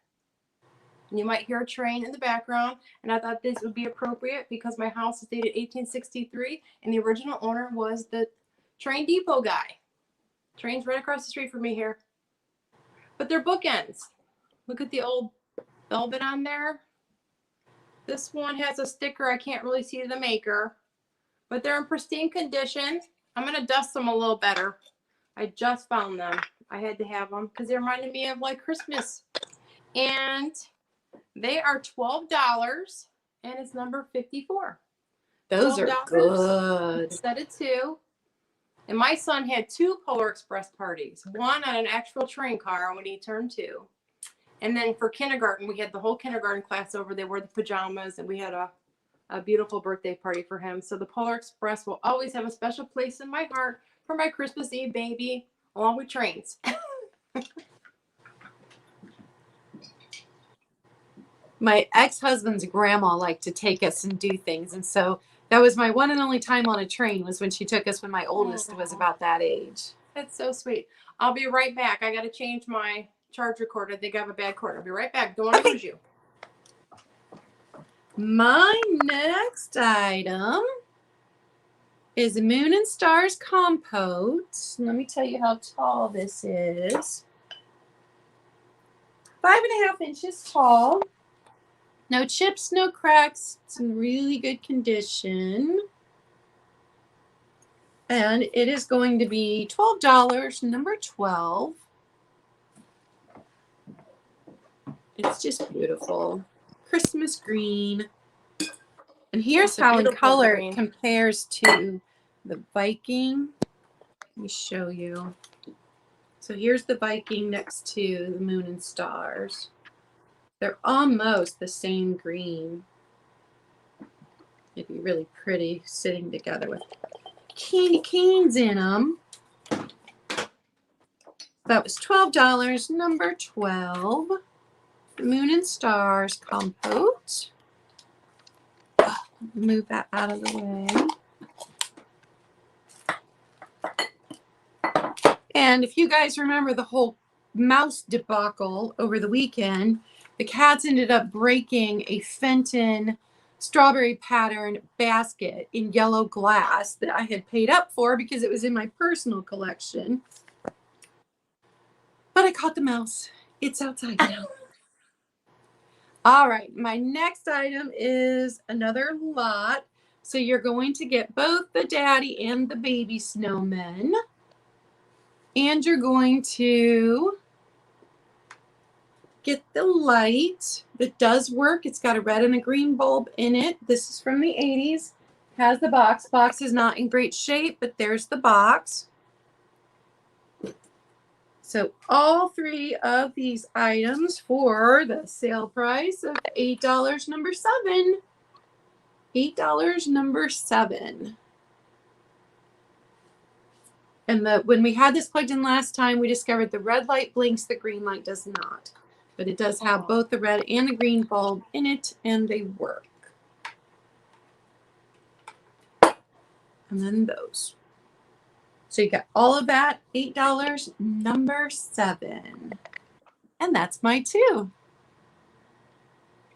And you might hear a train in the background. And I thought this would be appropriate because my house is dated 1863. And the original owner was the train depot guy. Train's right across the street from me here. But they're bookends. Look at the old velvet on there. This one has a sticker. I can't really see the maker. But they're in pristine condition. I'm going to dust them a little better. I just found them. I had to have them because they reminded me of like Christmas. And they are $12. And it's number 54. Those are good. Instead of 2. And my son had 2 Polar Express parties. One on an actual train car when he turned 2. And then for kindergarten, we had the whole kindergarten class over. They wore the pajamas, and we had a beautiful birthday party for him. So the Polar Express will always have a special place in my heart for my Christmas Eve baby, along with trains. My ex-husband's grandma liked to take us and do things. And so that was my one and only time on a train, was when she took us when my oldest was about that age. That's so sweet. I'll be right back. I got to change my charger cord. I think I have a bad cord. I'll be right back. Don't want to lose you. My next item is a Moon and Stars compote. Let me tell you how tall this is. 5.5 inches tall. No chips, no cracks. It's in really good condition. And it is going to be $12, number 12. It's just beautiful. Christmas green. And here's how in color it compares to the Viking. Let me show you. So here's the Viking next to the Moon and Stars. They're almost the same green. It'd be really pretty sitting together with candy canes in them. That was $12, number 12. Moon and Stars compote. Move that out of the way. And if you guys remember the whole mouse debacle over the weekend, the cats ended up breaking a Fenton strawberry pattern basket in yellow glass that I had paid up for because it was in my personal collection. But I caught the mouse. It's outside now. All right, my next item is another lot. So you're going to get both the daddy and the baby snowmen. And you're going to get the light that does work. It's got a red and a green bulb in it. This is from the 80s. Has the box. Box is not in great shape, but there's the box. So all 3 of these items for the sale price of $8, number 7. $8, number 7. And when we had this plugged in last time, we discovered the red light blinks, the green light does not. but it does have both the red and the green bulb in it, and they work. And then those. So you got all of that, $8, number 7. And that's my 2.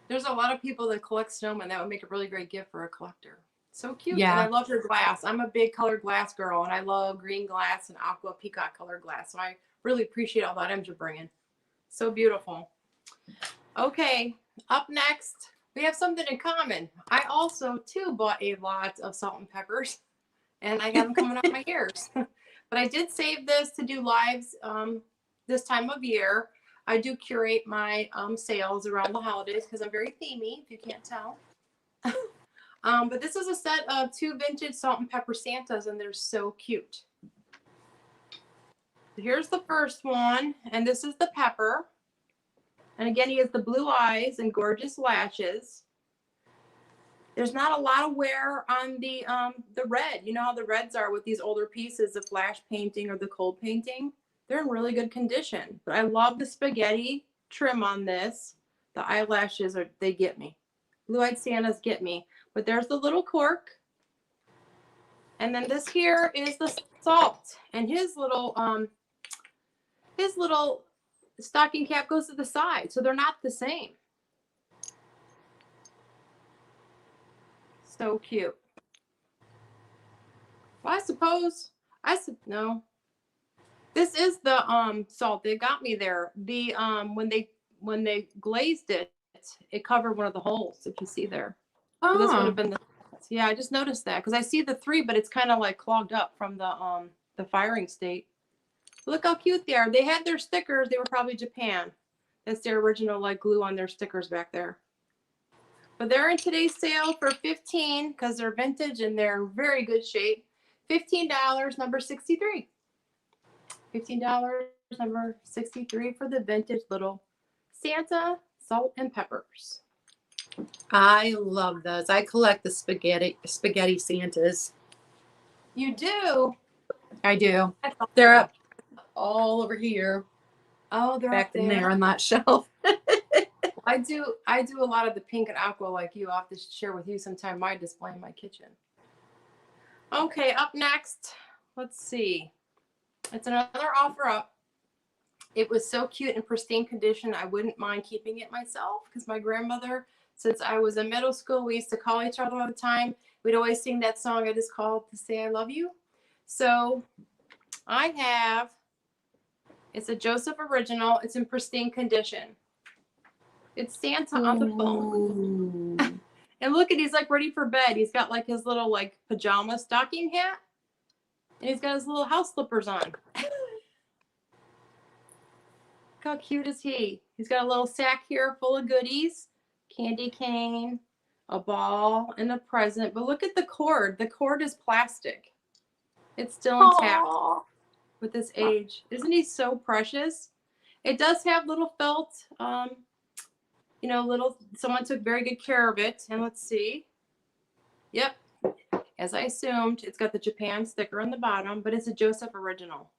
There's a lot of people that collect snowmen. That would make a really great gift for a collector. So cute. Yeah. And I love your glass. I'm a big colored glass girl, and I love green glass and aqua peacock colored glass. So I really appreciate all the items you're bringing. So beautiful. Okay, up next, we have something in common. I also, too, bought a lot of salt and peppers, and I got them coming up my ears. But I did save this to do lives this time of year. I do curate my sales around the holidays because I'm very themey, if you can't tell. But this is a set of 2 vintage salt and pepper Santas, and they're so cute. Here's the first one, and this is the pepper. And again, he has the blue eyes and gorgeous lashes. There's not a lot of wear on the red. You know how the reds are with these older pieces, the flash painting or the cold painting. They're in really good condition. But I love the spaghetti trim on this. The eyelashes, they get me. Blue-eyed Santas get me. But there's the little cork. And then this here is the salt. And his little stocking cap goes to the side. So they're not the same. So cute. Well, no. This is the salt. They got me there. The when they glazed it, it covered one of the holes, if you see there. Oh. So this would have been yeah, I just noticed that because I see the 3, but it's kind of like clogged up from the firing state. Look how cute they are. They had their stickers. They were probably Japan. That's their original like glue on their stickers back there. But they're in today's sale for $15 because they're vintage and they're in very good shape. $15, number 63. $15, number 63 for the vintage little Santa salt and peppers. I love those. I collect the spaghetti Santas. You do? I do. They're up all over here. Oh, they're back up in there on that shelf. I do a lot of the pink and aqua like you. I'll have to share with you sometime my display in my kitchen. Okay, up next, let's see. It's another offer up. It was so cute and pristine condition. I wouldn't mind keeping it myself because my grandmother, since I was in middle school, we used to call each other all the time. We'd always sing that song I just called to say I love you. So I have, it's a Joseph original. It's in pristine condition. It's Santa on the phone. And look at, he's like ready for bed. He's got like his little like pajama stocking hat. And he's got his little house slippers on. How cute is he? He's got a little sack here full of goodies. Candy cane, a ball, and a present. But look at the cord. The cord is plastic. It's still intact. Aww. With this age. Isn't he so precious? It does have little felt, you know, someone took very good care of it. And let's see. Yep. As I assumed, it's got the Japan sticker on the bottom, but it's a Joseph original.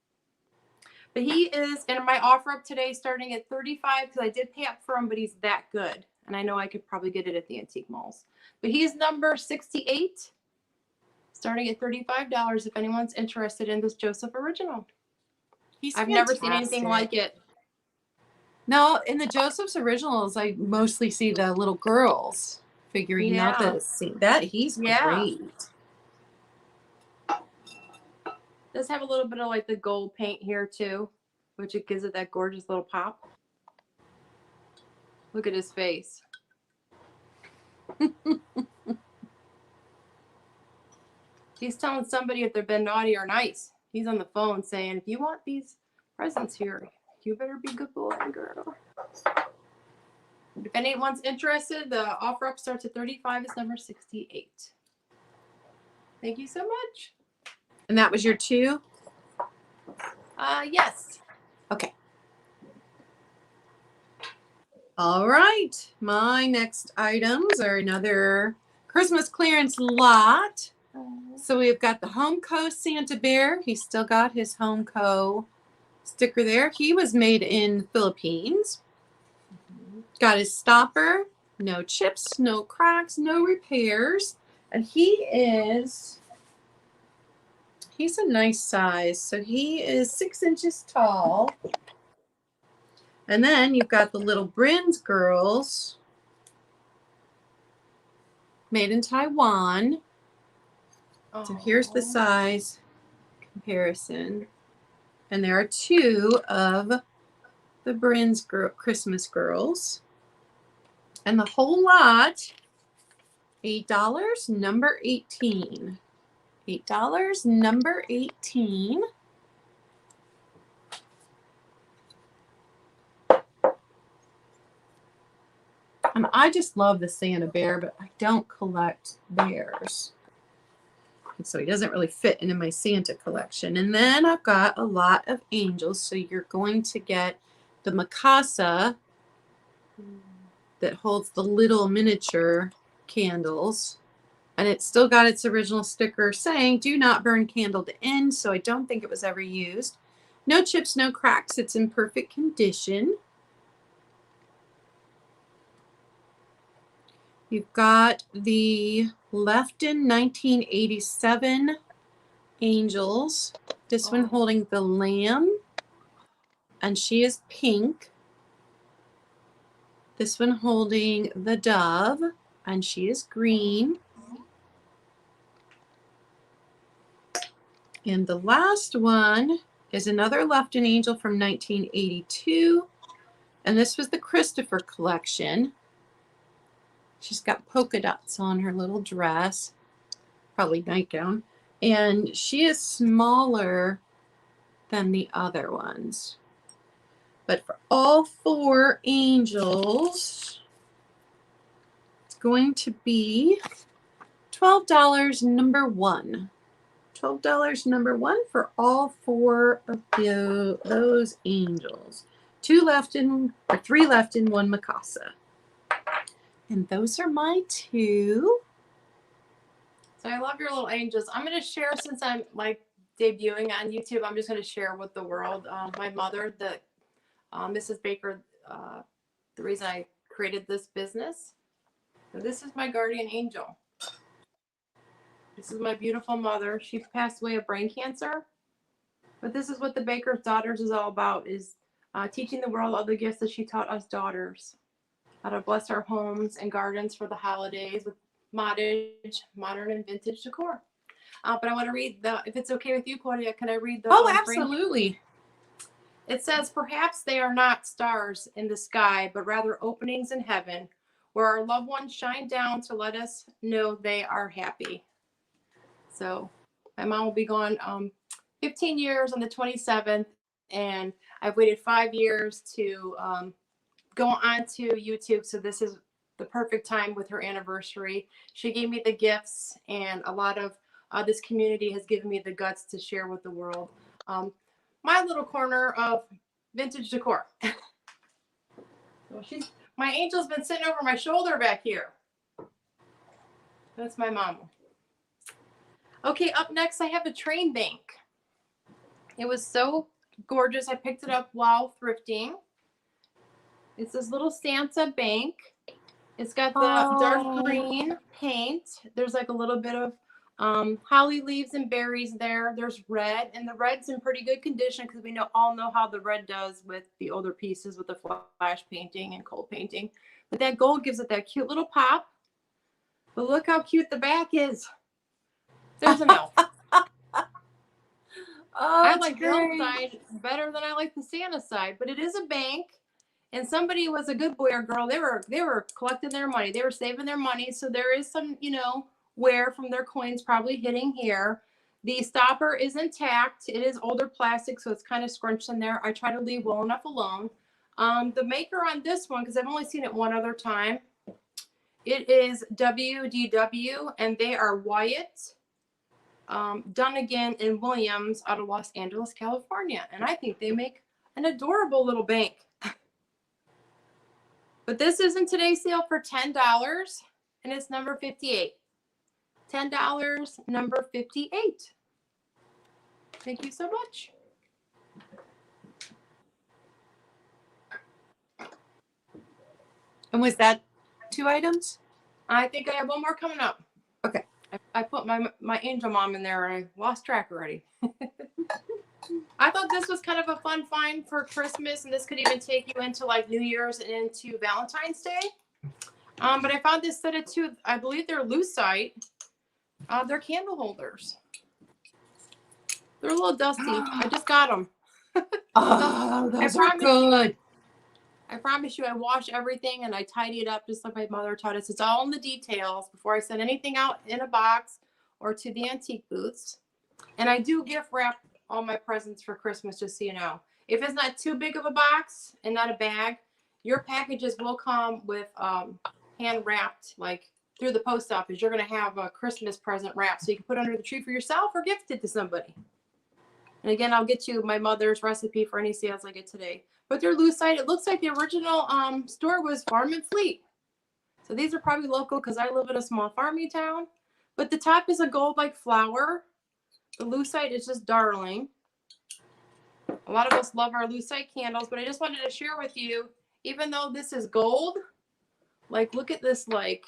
But he is, and my offer up today starting at $35 because I did pay up for him, but he's that good. And I know I could probably get it at the antique malls. But he's number 68, starting at $35 if anyone's interested in this Joseph original. I've never seen anything like it. No, in the Joseph's originals, I mostly see the little girls figurine, not the scene. That he's great. Does have a little bit of like the gold paint here too, which it gives it that gorgeous little pop. Look at his face. He's telling somebody if they've been naughty or nice. He's on the phone saying, if you want these presents here, you better be good boy and girl. If anyone's interested, the offer up starts at $35. It's number 68. Thank you so much. And that was your 2? Yes. Okay. All right. My next items are another Christmas clearance lot. So we've got the Homeco Santa Bear. He's still got his Homeco sticker there. He was made in the Philippines. Got his stopper, no chips, no cracks, no repairs. And he's a nice size. So he is 6 inches tall. And then you've got the little Brins girls made in Taiwan. So here's the size comparison. And there are 2 of the Brins Christmas girls. And the whole lot, $8, number 18. $8, number 18. And I just love the Santa bear, but I don't collect bears. And so he doesn't really fit into my Santa collection. And then I've got a lot of angels. So you're going to get the Mikasa that holds the little miniature candles. And it's still got its original sticker saying, do not burn candle to end. So I don't think it was ever used. No chips, no cracks. It's in perfect condition. You've got the Lefton 1987 angels. This one holding the lamb. And she is pink. This one holding the dove. And she is green. And the last one is another Lefton angel from 1982. And this was the Christopher collection. She's got polka dots on her little dress, probably nightgown. And she is smaller than the other ones. But for all 4 angels, it's going to be $12 number 1. $12 number 1 for all 4 of those angels. 3 left in 1 Mikasa. And those are my 2. So I love your little angels. I'm going to share, since I'm like debuting on YouTube, I'm just going to share with the world. My mother, Mrs. Baker, the reason I created this business. So this is my guardian angel. This is my beautiful mother. She passed away of brain cancer. But this is what the Baker's Daughters is all about, is teaching the world all the gifts that she taught us daughters. How to bless our homes and gardens for the holidays with modern and vintage decor. But I want to read if it's okay with you, Claudia, can I read the? Oh, absolutely. It says, perhaps they are not stars in the sky, but rather openings in heaven, where our loved ones shine down to let us know they are happy. So my mom will be gone 15 years on the 27th, and I've waited 5 years to go on to YouTube. So this is the perfect time with her anniversary. She gave me the gifts, and a lot of this community has given me the guts to share with the world. My little corner of vintage decor. So my angel's been sitting over my shoulder back here. That's my mom. Okay, up next I have a train bank. It was so gorgeous. I picked it up while thrifting. It's this little Santa bank. It's got the dark green paint. There's like a little bit of holly leaves and berries there. There's red, and the red's in pretty good condition because we all know how the red does with the older pieces with the flash painting and cold painting. But that gold gives it that cute little pop. But look how cute the back is. There's an elf. I like the elf side better than I like the Santa side, but it is a bank. And somebody was a good boy or girl. They were collecting their money. They were saving their money. So there is some, wear from their coins probably hitting here. The stopper is intact. It is older plastic, so it's kind of scrunched in there. I try to leave well enough alone. The maker on this one, because I've only seen it one other time, it is WDW, and they are Wyatt, Dunnigan, and Williams out of Los Angeles, California. And I think they make an adorable little bank. But this is in today's sale for $10, and it's number 58. $10, number 58. Thank you so much. And was that 2 items? I think I have one more coming up. Okay. I put my angel mom in there and I lost track already. I thought this was kind of a fun find for Christmas, and this could even take you into like New Year's and into Valentine's Day. But I found this set of 2, I believe they're Lucite. They're candle holders. They're a little dusty. I just got them. Oh, those are good. I promise you, I wash everything and I tidy it up just like my mother taught us. It's all in the details before I send anything out in a box or to the antique booths. And I do gift wrap all my presents for Christmas, just so you know. If it's not too big of a box and not a bag, your packages will come with hand wrapped, like through the post office. You're going to have a Christmas present wrap so you can put under the tree for yourself or gift it to somebody. And again, I'll get you my mother's recipe for any sales I get today. But they're Lucite. It looks like the original store was Farm and Fleet. So these are probably local because I live in a small farming town. But the top is a gold-like flower. The Lucite is just darling. A lot of us love our Lucite candles, but I just wanted to share with you, even though this is gold, like look at this, like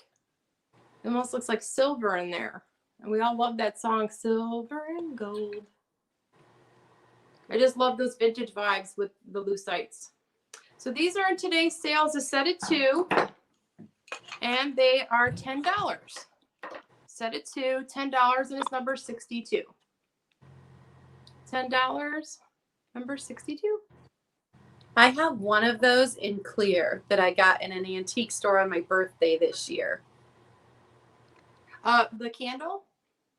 it almost looks like silver in there. And we all love that song, Silver and Gold. I just love those vintage vibes with the Lucites. So these are in today's sales, a set of 2, and they are $10. Set of 2, $10, and it's number 62. $10, number 62. I have one of those in clear that I got in an antique store on my birthday this year. The candle?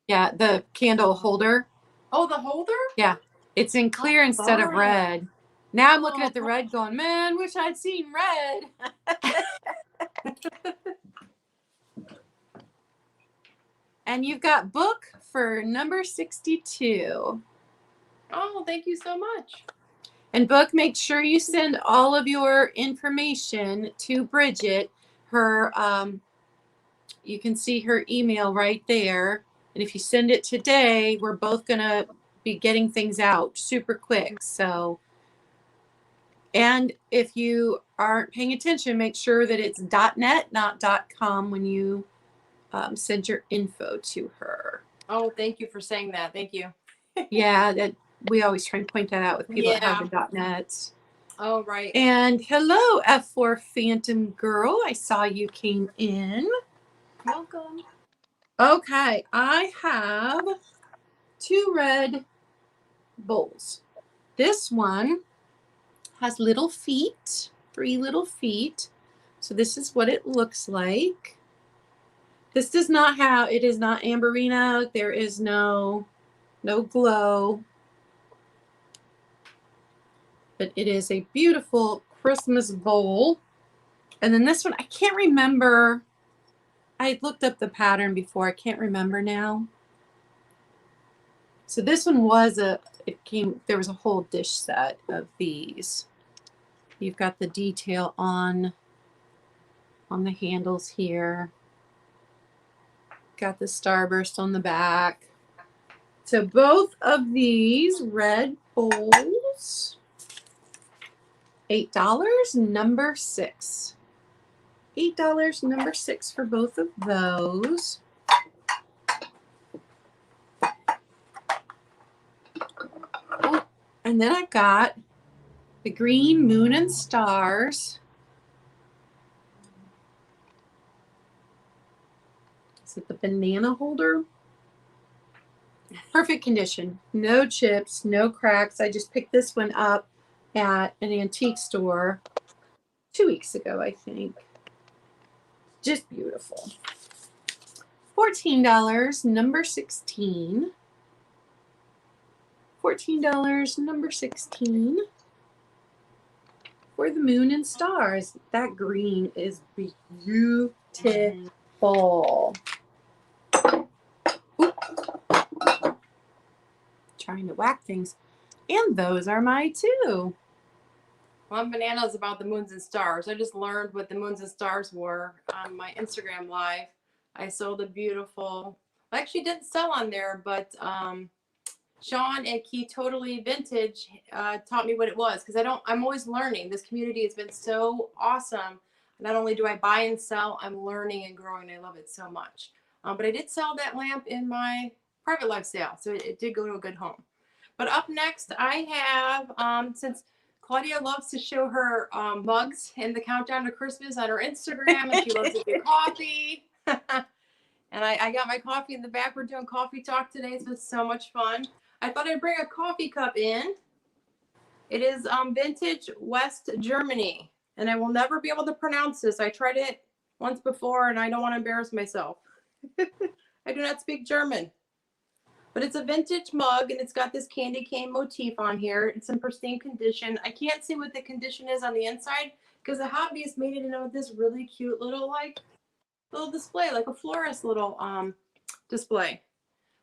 Yeah, the candle holder. Oh, the holder? Yeah. It's in clear instead of red. Now I'm looking at the red going, man, wish I'd seen red. And you've got book for number 62. Oh, thank you so much. And book, make sure you send all of your information to Bridget. Her, you can see her email right there. And if you send it today, we're both going to be getting things out super quick. So, and if you aren't paying attention, make sure that it's .net, not .com when you send your info to her. Oh, thank you for saying that. Thank you. Yeah, that we always try and point that out with people that have the .net. Oh, right. And hello, F4 Phantom Girl. I saw you came in. Welcome. Okay, I have 2 red bowls. This one has little feet, 3 little feet. So this is what it looks like. This does not have, it is not Ambarina. There is no glow. But it is a beautiful Christmas bowl. And then this one, I can't remember. I looked up the pattern before. I can't remember now. So this one was there was a whole dish set of these. You've got the detail on the handles here. Got the starburst on the back. So both of these red bowls, $8, number 6. $8, number 6 for both of those. Oh, and then I got the green moon and stars. Is it the banana holder? Perfect condition. No chips, no cracks. I just picked this one up at an antique store 2 weeks ago, I think. Just beautiful. $14, number 16. $14, number 16. For the moon and stars. That green is beautiful. Oop. Trying to whack things. And those are my 2. One banana is about the moons and stars. I just learned what the moons and stars were on my Instagram live. I sold a beautiful, I actually didn't sell on there, but Sean at Key Totally Vintage taught me what it was, because I'm always learning. This community has been so awesome. Not only do I buy and sell, I'm learning and growing. I love it so much. But I did sell that lamp in my private life sale, so it did go to a good home. But up next, I have, since Claudia loves to show her mugs in the countdown to Christmas on her Instagram, and she loves to do coffee. And I got my coffee in the back. We're doing coffee talk today. It's been so much fun. I thought I'd bring a coffee cup in. It is vintage West Germany, and I will never be able to pronounce this. I tried it once before, and I don't want to embarrass myself. I do not speak German. But it's a vintage mug, and it's got this candy cane motif on here. It's in pristine condition. I can't see what the condition is on the inside because the hobbyist made it into this really cute little display, like a florist little display.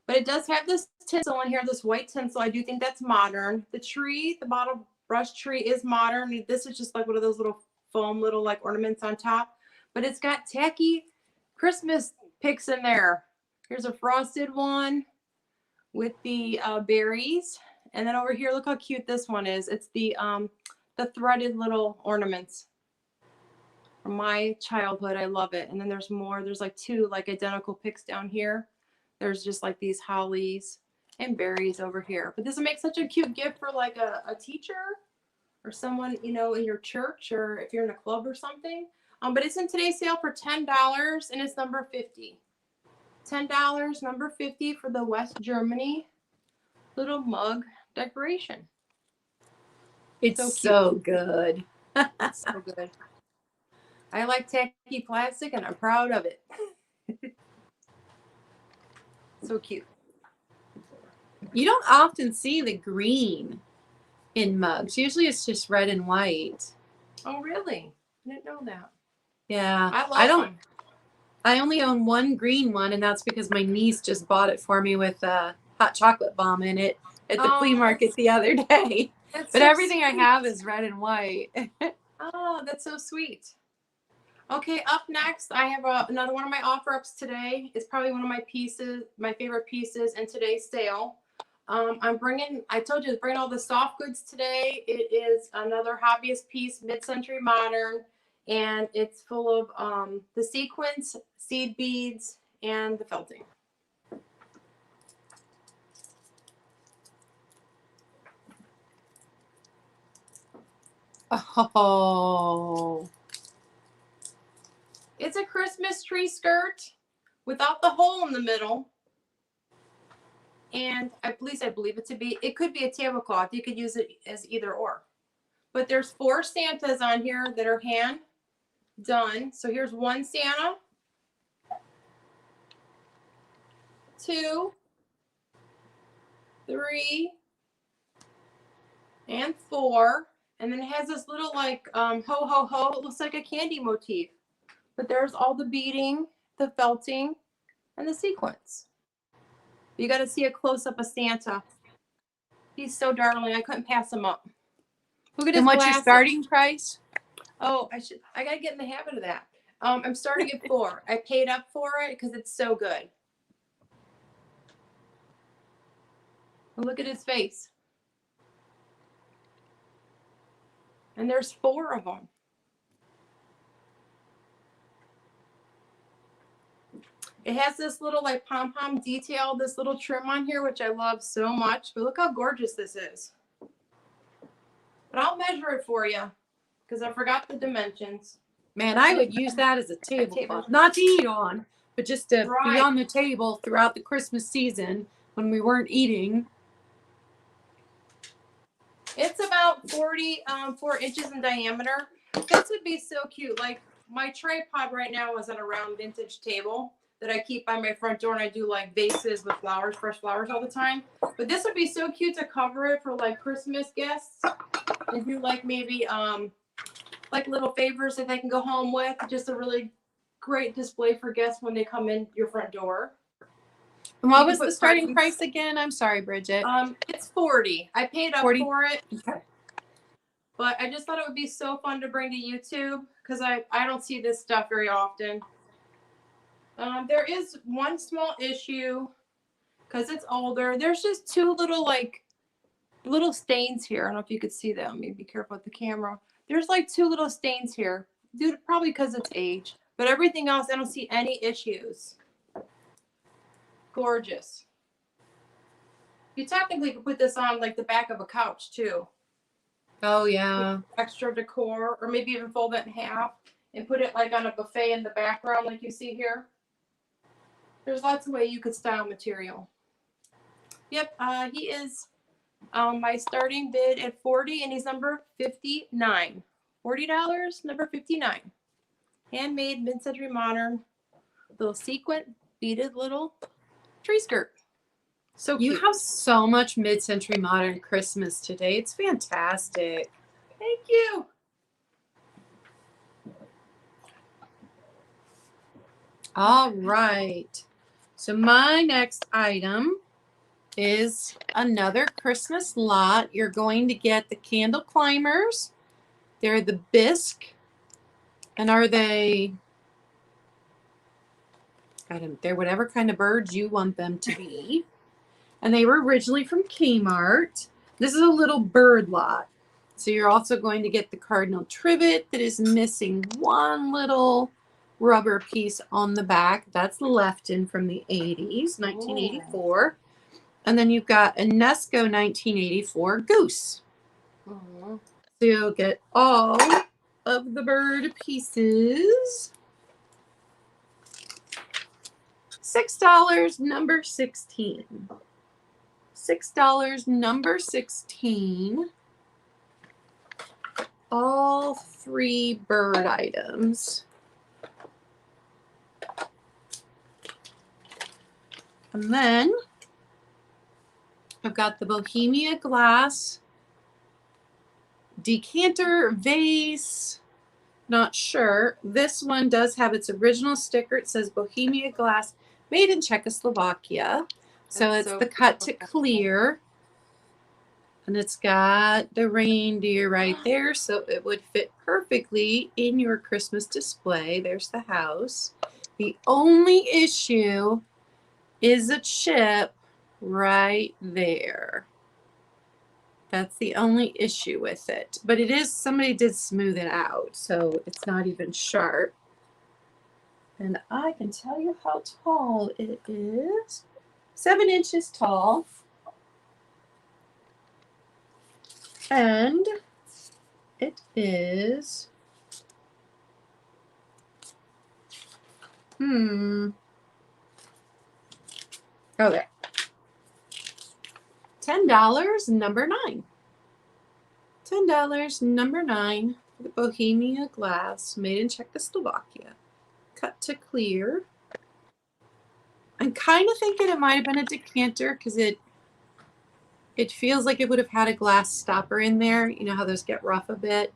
But it does have this tinsel in here, this white tinsel. I do think that's modern. The tree, the bottle brush tree is modern. This is just like one of those little foam little like ornaments on top. But it's got tacky Christmas picks in there. Here's a frosted one with the berries. And then over here, look how cute this one is. It's the threaded little ornaments from my childhood. I love it. And then there's more. There's like two like identical picks down here. There's just like these hollies and berries over here. But this would make such a cute gift for like a teacher or someone, you know, in your church, or if you're in a club or something. But it's in today's sale for $10, and it's number 50. $10, number 50 for the West Germany little mug decoration. It's so good. It's so good. I like tacky plastic, and I'm proud of it. So cute. You don't often see the green in mugs. Usually it's just red and white. Oh, really? I didn't know that. Yeah. I love them. I only own one green one, and that's because my niece just bought it for me with a hot chocolate bomb in it at the flea market the other day. But so everything sweet. I have is red and white. Oh, that's so sweet. Okay, up next, I have another one of my offer ups today. It's probably one of my pieces, my favorite pieces in today's sale. I told you, bringing all the soft goods today. It is another hobbyist piece, mid-century modern, and it's full of the sequins, seed beads, and the felting. Oh. It's a Christmas tree skirt without the hole in the middle. And at least I believe it to be, it could be a tablecloth. You could use it as either or. But there's 4 Santas on here that are hand done. So here's 1 Santa, 2, 3, and 4. And then it has this little like ho ho ho. It looks like a candy motif. But there's all the beading, the felting, and the sequins. You got to see a close-up of Santa. He's so darling. I couldn't pass him up. Look at his what's glasses. your starting price? Oh, I got to get in the habit of that. I'm starting at 4. I paid up for it because it's so good. And look at his face. And there's 4 of them. It has this little like pom-pom detail, this little trim on here, which I love so much. But look how gorgeous this is. But I'll measure it for you because I forgot the dimensions. Man, I would use that as a tablecloth. Not to eat on, but just to be on the table throughout the Christmas season when we weren't eating. It's about 4 inches in diameter. This would be so cute. Like my tripod right now is on a round vintage table that I keep by my front door, and I do like vases with flowers, fresh flowers all the time. But this would be so cute to cover it for like Christmas guests and do like maybe like little favors that they can go home with. Just a really great display for guests when they come in your front door. And what was the starting price again? I'm sorry, Bridget. It's 40. I paid up 40 for it. Okay. But I just thought it would be so fun to bring to YouTube because I don't see this stuff very often. There is one small issue because it's older. There's just 2 little stains here. I don't know if you could see them. Maybe be careful with the camera. There's like 2 little stains here. Dude, probably because it's age. But everything else, I don't see any issues. Gorgeous. You technically could put this on like the back of a couch too. Oh yeah. Extra decor, or maybe even fold it in half and put it like on a buffet in the background like you see here. There's lots of ways you could style material. Yep, he is my starting bid at 40 and he's number 59. $40, number 59. Handmade, mid-century modern, little sequin, beaded little tree skirt. So cute. You have so much mid-century modern Christmas today. It's fantastic. Thank you. All right. So my next item is another Christmas lot. You're going to get the candle climbers. They're the bisque. And are they, they're whatever kind of birds you want them to be. And they were originally from Kmart. This is a little bird lot. So you're also going to get the cardinal trivet that is missing one little rubber piece on the back. That's left in from the 80s, 1984. And then you've got a Nesco 1984 goose. So you'll get all of the bird pieces. $6, number 16. $6, number 16. All 3 bird items. And then I've got the Bohemian glass, Decanter vase. Not sure. This one does have its original sticker. It says Bohemian glass, made in Czechoslovakia. So it's the cut to clear. And it's got the reindeer right there. So it would fit perfectly in your Christmas display. There's the house. The only issue is a chip right there. That's the only issue with it. But it is, somebody did smooth it out. So it's not even sharp. And I can tell you how tall it is. 7 inches tall. And it is, oh there. $10, number 9. $10, number 9. The Bohemian glass, made in Czechoslovakia. Cut to clear. I'm kind of thinking it might have been a decanter because it feels like it would have had a glass stopper in there. You know how those get rough a bit?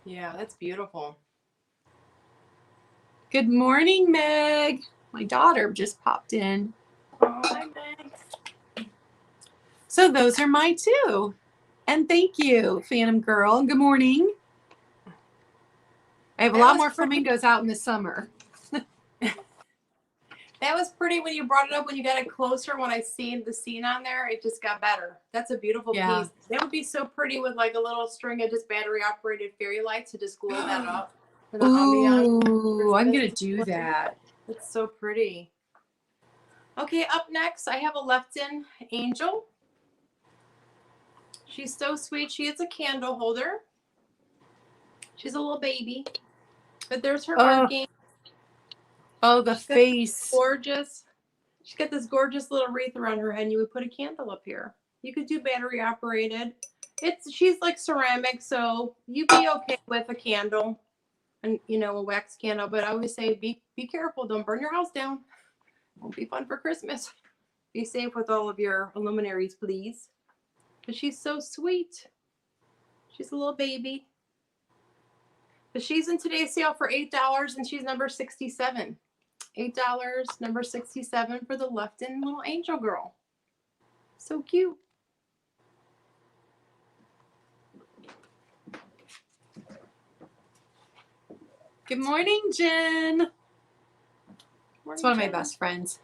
Yeah, that's beautiful. Good morning, Meg. My daughter just popped in. Oh, hi, Meg. So those are my 2. And thank you, Phantom Girl. Good morning. I have a lot more flamingos out in the summer. That was pretty when you brought it up. When you got it closer, when I seen the scene on there, it just got better. That's a beautiful piece. That would be so pretty with like a little string of just battery operated fairy lights to just glow that up. Ooh, I'm going to do that. It's so pretty. Okay, up next, I have a left-in angel. She's so sweet. She is a candle holder. She's a little baby. But there's her marking. Oh, the face. Gorgeous. She's got this gorgeous little wreath around her head, and you would put a candle up here. You could do battery operated. She's like ceramic, so you'd be okay with a candle and a wax candle. But I always say be careful, don't burn your house down. Won't be fun for Christmas. Be safe with all of your luminaries, please. But she's so sweet. She's a little baby. But she's in today's sale for $8 and she's number 67. $8, number 67 for the left-in little angel girl. So cute. Good morning, Jen. It's one of my best friends.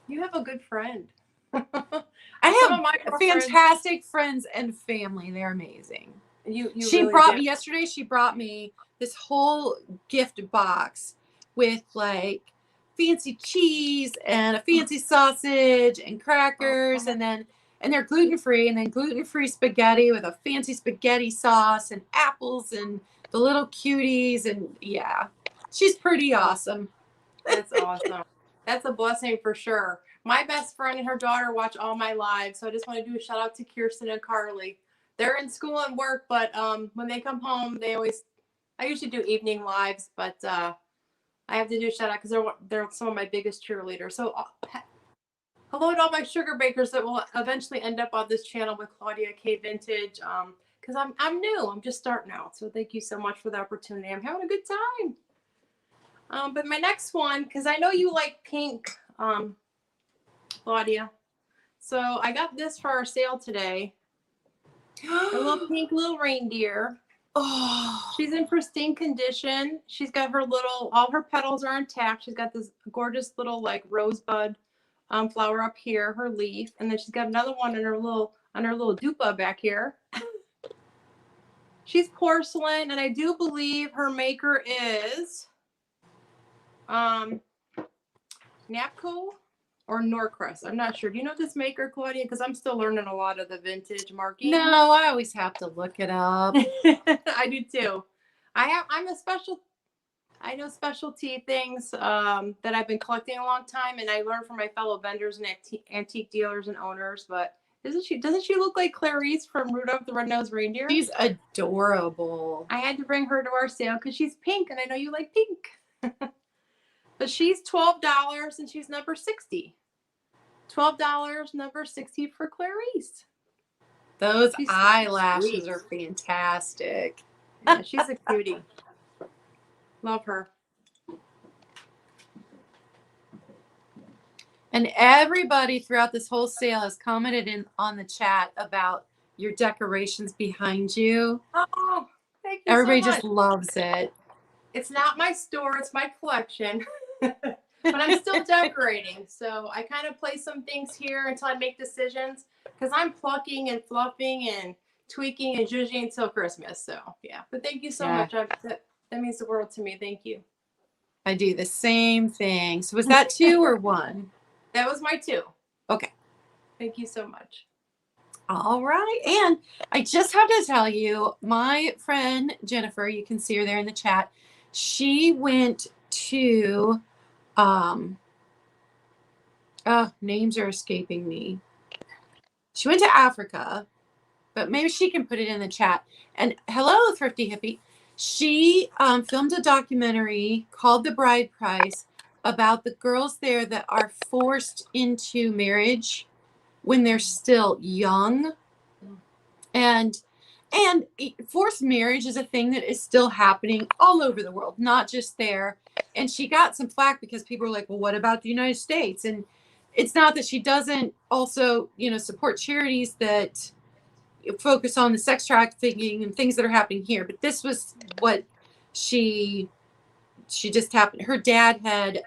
You have a good friend. I have fantastic friends and family. They're amazing. She really brought did. me yesterday. She brought me this whole gift box with like fancy cheese and a fancy sausage and crackers, and they're gluten-free, and then gluten-free spaghetti with a fancy spaghetti sauce and apples and the little cuties, and yeah, she's pretty awesome. That's awesome. That's a blessing for sure. My best friend and her daughter watch all my lives, so I just want to do a shout out to Kirsten and Carly. They're in school and work, but when they come home, I usually do evening lives, but I have to do a shout out because they're some of my biggest cheerleaders. So hello to all my sugar bakers that will eventually end up on this channel with Claudia K Vintage. Because I'm new, I'm just starting out. So thank you so much for the opportunity. I'm having a good time. But my next one, because I know you like pink, Claudia. So I got this for our sale today. A little pink little reindeer. Oh, She's in pristine condition. She's got all her petals are intact. She's got this gorgeous little like rosebud flower up here, her leaf, and then she's got another one on her little dupa back here. She's porcelain, and I do believe her maker is Napco or Norcrest. I'm not sure. Do you know this maker, Claudia? Because I'm still learning a lot of the vintage marking. no, I always have to look it up. I do too. I know specialty things that I've been collecting a long time, and I learned from my fellow vendors and antique dealers and owners. But doesn't she look like Clarice from Rudolph the Red-Nosed Reindeer? She's adorable. I had to bring her to our sale because she's pink, and I know you like pink. But she's $12, and she's number 60. $12, number 60 for Clarice. Those She's eyelashes sweet. are fantastic. Yeah, she's a cutie. Love her. And everybody throughout this whole sale has commented on the chat about your decorations behind you. Oh, thank you Everybody so much. just loves it. It's not my store, it's my collection. But I'm still decorating. So I kind of place some things here until I make decisions, because I'm plucking and fluffing and tweaking and zhuzhing until Christmas. So yeah, but thank you so much. That means the world to me. Thank you. I do the same thing. So was that 2 or 1? That was my 2. Okay. Thank you so much. All right. And I just have to tell you, my friend Jennifer, you can see her there in the chat, she went to names are escaping me. She went to Africa, but maybe she can put it in the chat. And hello, Thrifty Hippie. She filmed a documentary called The Bride Price about the girls there that are forced into marriage when they're still young. And forced marriage is a thing that is still happening all over the world, not just there. And she got some flack because people were like, well, what about the United States? And it's not that she doesn't also, support charities that focus on the sex trafficking and things that are happening here. But this was what she just happened. Her dad had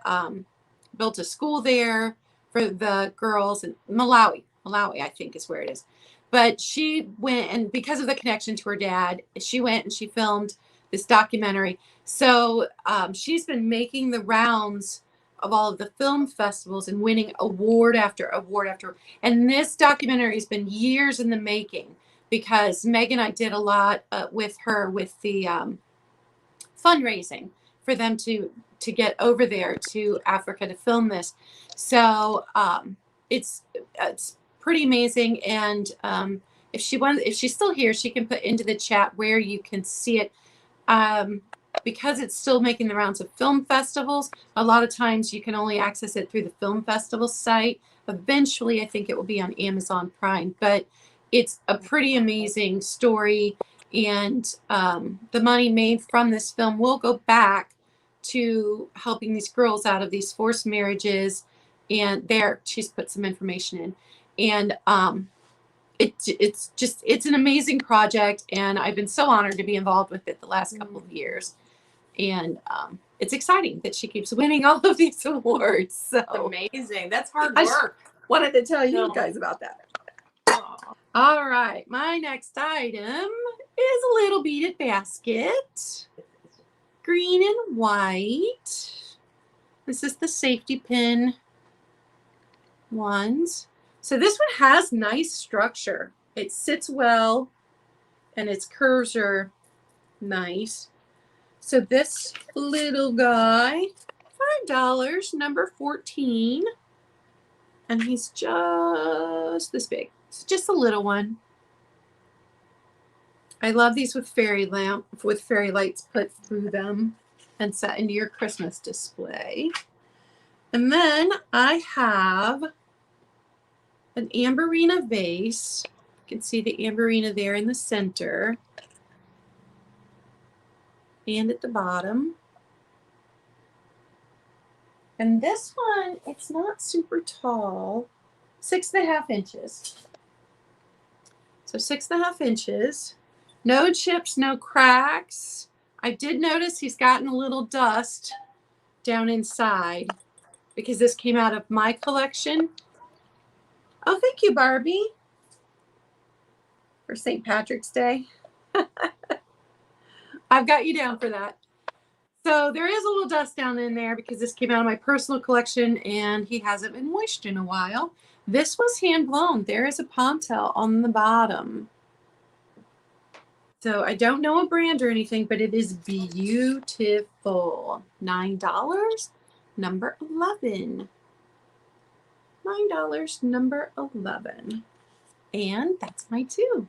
built a school there for the girls in Malawi, I think is where it is. But she went, and because of the connection to her dad, she went and she filmed this documentary. So she's been making the rounds of all of the film festivals and winning award after award after. And this documentary has been years in the making, because Meg and I did a lot with her with the fundraising for them to get over there to Africa to film this. So it's pretty amazing. And if she's still here, she can put into the chat where you can see it. Because it's still making the rounds of film festivals, a lot of times you can only access it through the film festival site. Eventually, I think it will be on Amazon Prime, but it's a pretty amazing story. And the money made from this film will go back to helping these girls out of these forced marriages. And she's put some information in. And it's an amazing project. And I've been so honored to be involved with it the last couple of years. And it's exciting that she keeps winning all of these awards. So amazing. That's hard work. Wanted to tell you guys about that. Aww. All right. My next item is a little beaded basket. Green and white. This is the safety pin ones. So this one has nice structure. It sits well and its curves are nice. So this little guy, $5, number 14. And he's just this big. It's just a little one. I love these with fairy lights put through them and set into your Christmas display. And then I have an Ambarina vase. You can see the Ambarina there in the center and at the bottom. And this one, it's not super tall, 6.5 inches. So 6.5 inches. No chips, no cracks. I did notice he's gotten a little dust down inside because this came out of my collection. Oh, thank you, Barbie, for St. Patrick's Day. I've got you down for that. So there is a little dust down in there because this came out of my personal collection and he hasn't been moist in a while. This was hand blown. There is a Pontel on the bottom. So I don't know a brand or anything, but it is beautiful. $9, number 11. $9, number 11. And that's my 2.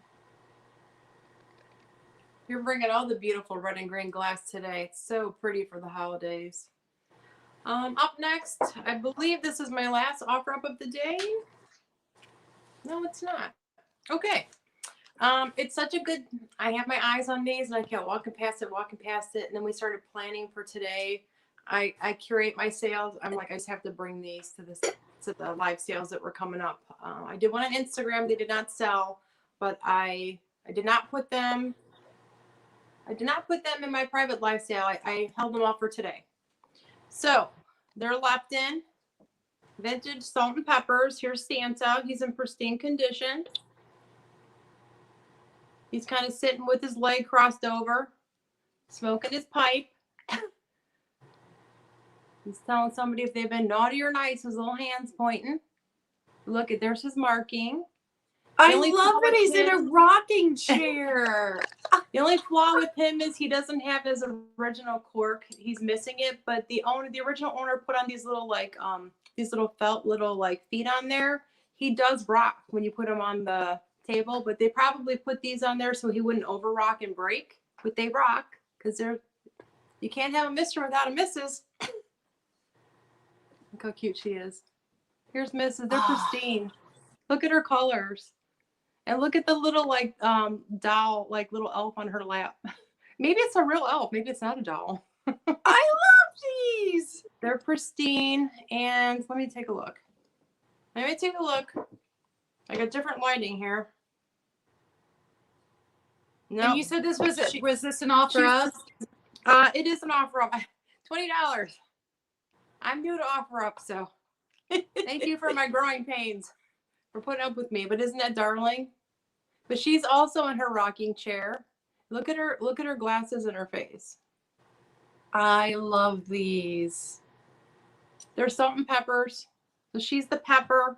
You're bringing all the beautiful red and green glass today. It's so pretty for the holidays. Up next, I believe this is my last offer up of the day. No, it's not. Okay. It's such a good, I have my eyes on these and I kept walking past it. And then we started planning for today. I curate my sales. I'm like, I just have to bring these to the live sales that were coming up. I did one on Instagram. They did not sell, but I did not put them in my private live sale. I held them off for today. So they're Lefton vintage salt and peppers. Here's Santa. He's in pristine condition. He's kind of sitting with his leg crossed over, smoking his pipe. He's telling somebody if they've been naughty or nice, his little hands pointing. Look, there's his marking. I love that he's in a rocking chair. The only flaw with him is he doesn't have his original cork. He's missing it, but the original owner put on these little felt feet on there. He does rock when you put him on the table, but they probably put these on there so he wouldn't over rock and break. But they rock because you can't have a Mr. without a Mrs. Look how cute she is. Here's Mrs. They're pristine. Look at her colors. And look at the little doll, little elf on her lap. Maybe it's a real elf. Maybe it's not a doll. I love these. They're pristine. And let me take a look. I got different lighting here. No. And you said this was this an offer up? It is an offer up. $20. I'm new to offer up, so thank you for my growing pains for putting up with me. But isn't that darling? But she's also in her rocking chair. Look at her glasses and her face. I love these. They're salt and peppers. So she's the pepper,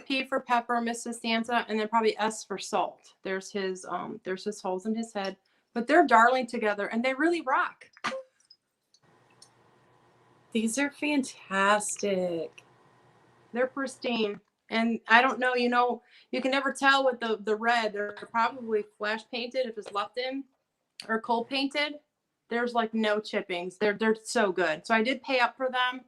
P for pepper, Mrs. Santa, and then probably S for salt. There's his holes in his head. But they're darling together and they really rock. These are fantastic. They're pristine. And I don't know, you can never tell with the red. They're probably flash painted if it's Lefton or cold painted. There's no chippings. They're so good. So I did pay up for them,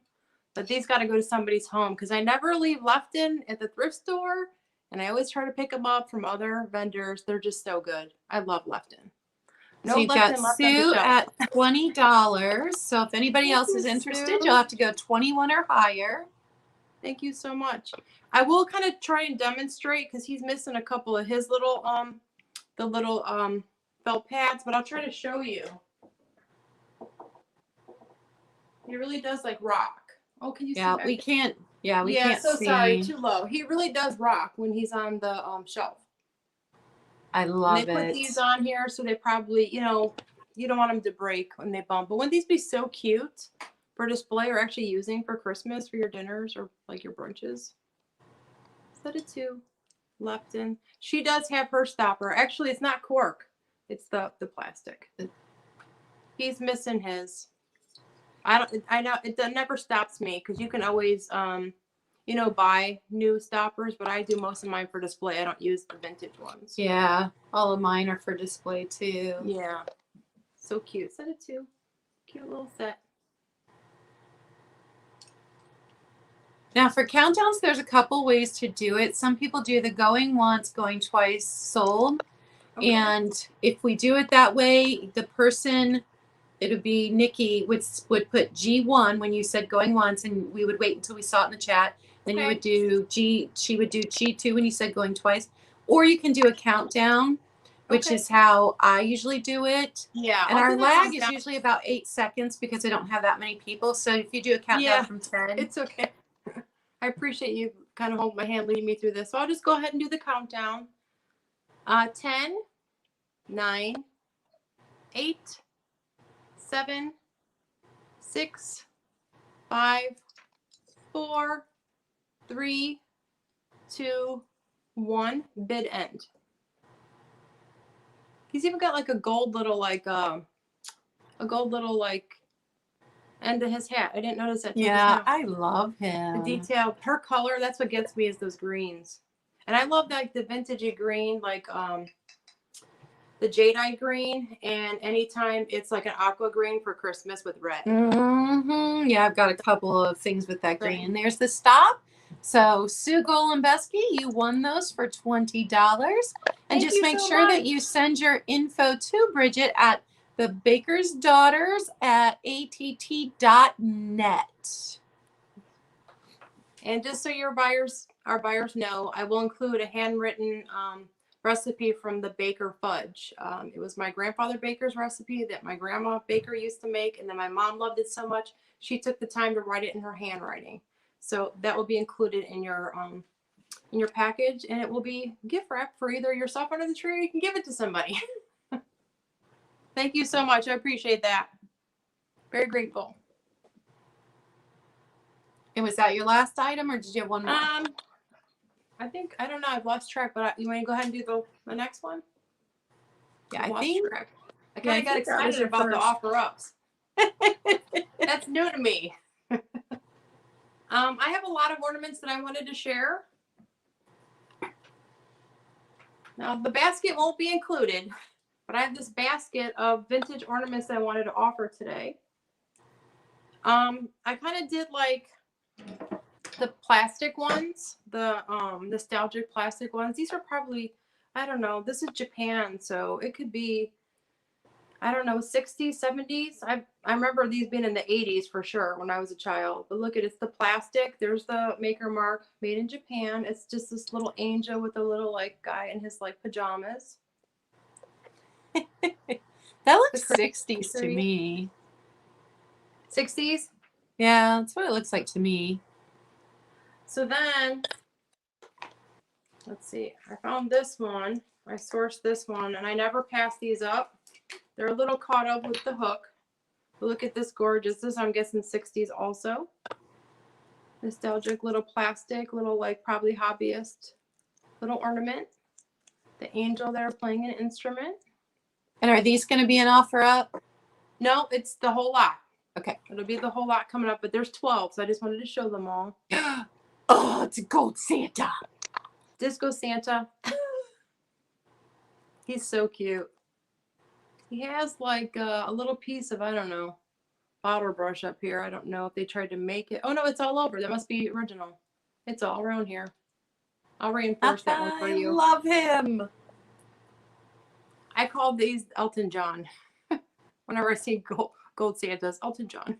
but these got to go to somebody's home because I never leave Lefton at the thrift store, and I always try to pick them up from other vendors. They're just so good. I love Lefton. So you've got Sue at $20. So if anybody else is interested, you'll have to go 21 or higher. Thank you so much. I will kind of try and demonstrate because he's missing a couple of his little felt pads, but I'll try to show you. He really does rock. Oh, can you see? We can't. Yeah, we can't so see. Sorry, too low. He really does rock when he's on the shelf. I And love they put it. these on here, so they probably, you know, you don't want them to break when they bump. But wouldn't these be so cute for display or actually using for Christmas for your dinners or like your brunches? Set it to Lepton. She does have her stopper. Actually, it's not cork. It's the plastic. He's missing his. I know it never stops me because you can always you know, buy new stoppers, but I do most of mine for display. I don't use the vintage ones. Yeah, all of mine are for display too. Yeah. So cute. Set it to. Cute little set. Now for countdowns, there's a couple ways to do it. Some people do the going once, going twice sold. Okay. And if we do it that way, the person, it would be Nikki, would put G1 when you said going once, and we would wait until we saw it in the chat. Then you would do she would do G2 when you said going twice. Or you can do a countdown, which is how I usually do it. Yeah. And our lag is usually about 8 seconds because I don't have that many people. So if you do a countdown from 10. It's okay. I appreciate you kind of holding my hand, leading me through this. So I'll just go ahead and do the countdown. 10, 9, 8, 7, 6, 5, 4, 3, 2, 1. Bid end. He's even got like a gold little like end of his hat. I didn't notice that. Yeah, I love him. The detail, her color, that's what gets me is those greens. And I love like the vintagey green, like the jadeite green, and anytime it's like an aqua green for Christmas with red. Mm-hmm. Yeah, I've got a couple of things with that green. And there's the stop. So Sue Golembeski, you won those for $20. And just make sure that you send your info to Bridget at the Baker's Daughters at att.net. And just so our buyers know, I will include a handwritten recipe from the Baker fudge. It was my grandfather Baker's recipe that my grandma Baker used to make, and then my mom loved it so much she took the time to write it in her handwriting. So that will be included in your package, and it will be gift wrap for either yourself under the tree or you can give it to somebody. Thank you so much. I appreciate that. Very grateful. And was that your last item, or did you have one more? I think, I don't know, I've lost track, but you want to go ahead and do the next one? Yeah, I think. track. I kind of got excited about the offer ups. That's new to me. I have a lot of ornaments that I wanted to share. Now, the basket won't be included, but I have this basket of vintage ornaments that I wanted to offer today. I kind of did like the plastic ones, the nostalgic plastic ones. These are probably, I don't know, this is Japan, so it could be, I don't know, 60s, 70s. I remember these being in the 80s for sure when I was a child. But look at it's the plastic. There's the maker mark, made in Japan. It's just this little angel with a little like guy in his like pajamas. That looks 60s to me. 60s? Yeah, that's what it looks like to me. So then, let's see. I found this one. I sourced this one, and I never pass these up. They're a little caught up with the hook. But look at this gorgeous. This, I'm guessing, 60s also. Nostalgic little plastic, little like probably hobbyist little ornament. The angel there playing an instrument. And are these going to be an offer up? No, it's the whole lot. Okay. It'll be the whole lot coming up, but there's 12, so I just wanted to show them all. Oh, it's a gold Santa. Disco Santa. He's so cute. He has like a little piece of, I don't know, bottle brush up here. I don't know if they tried to make it. Oh, no, it's all over. That must be original. It's all around here. I'll reinforce that one for you. I love him. I call these Elton John. Whenever I see gold Santas, Elton John.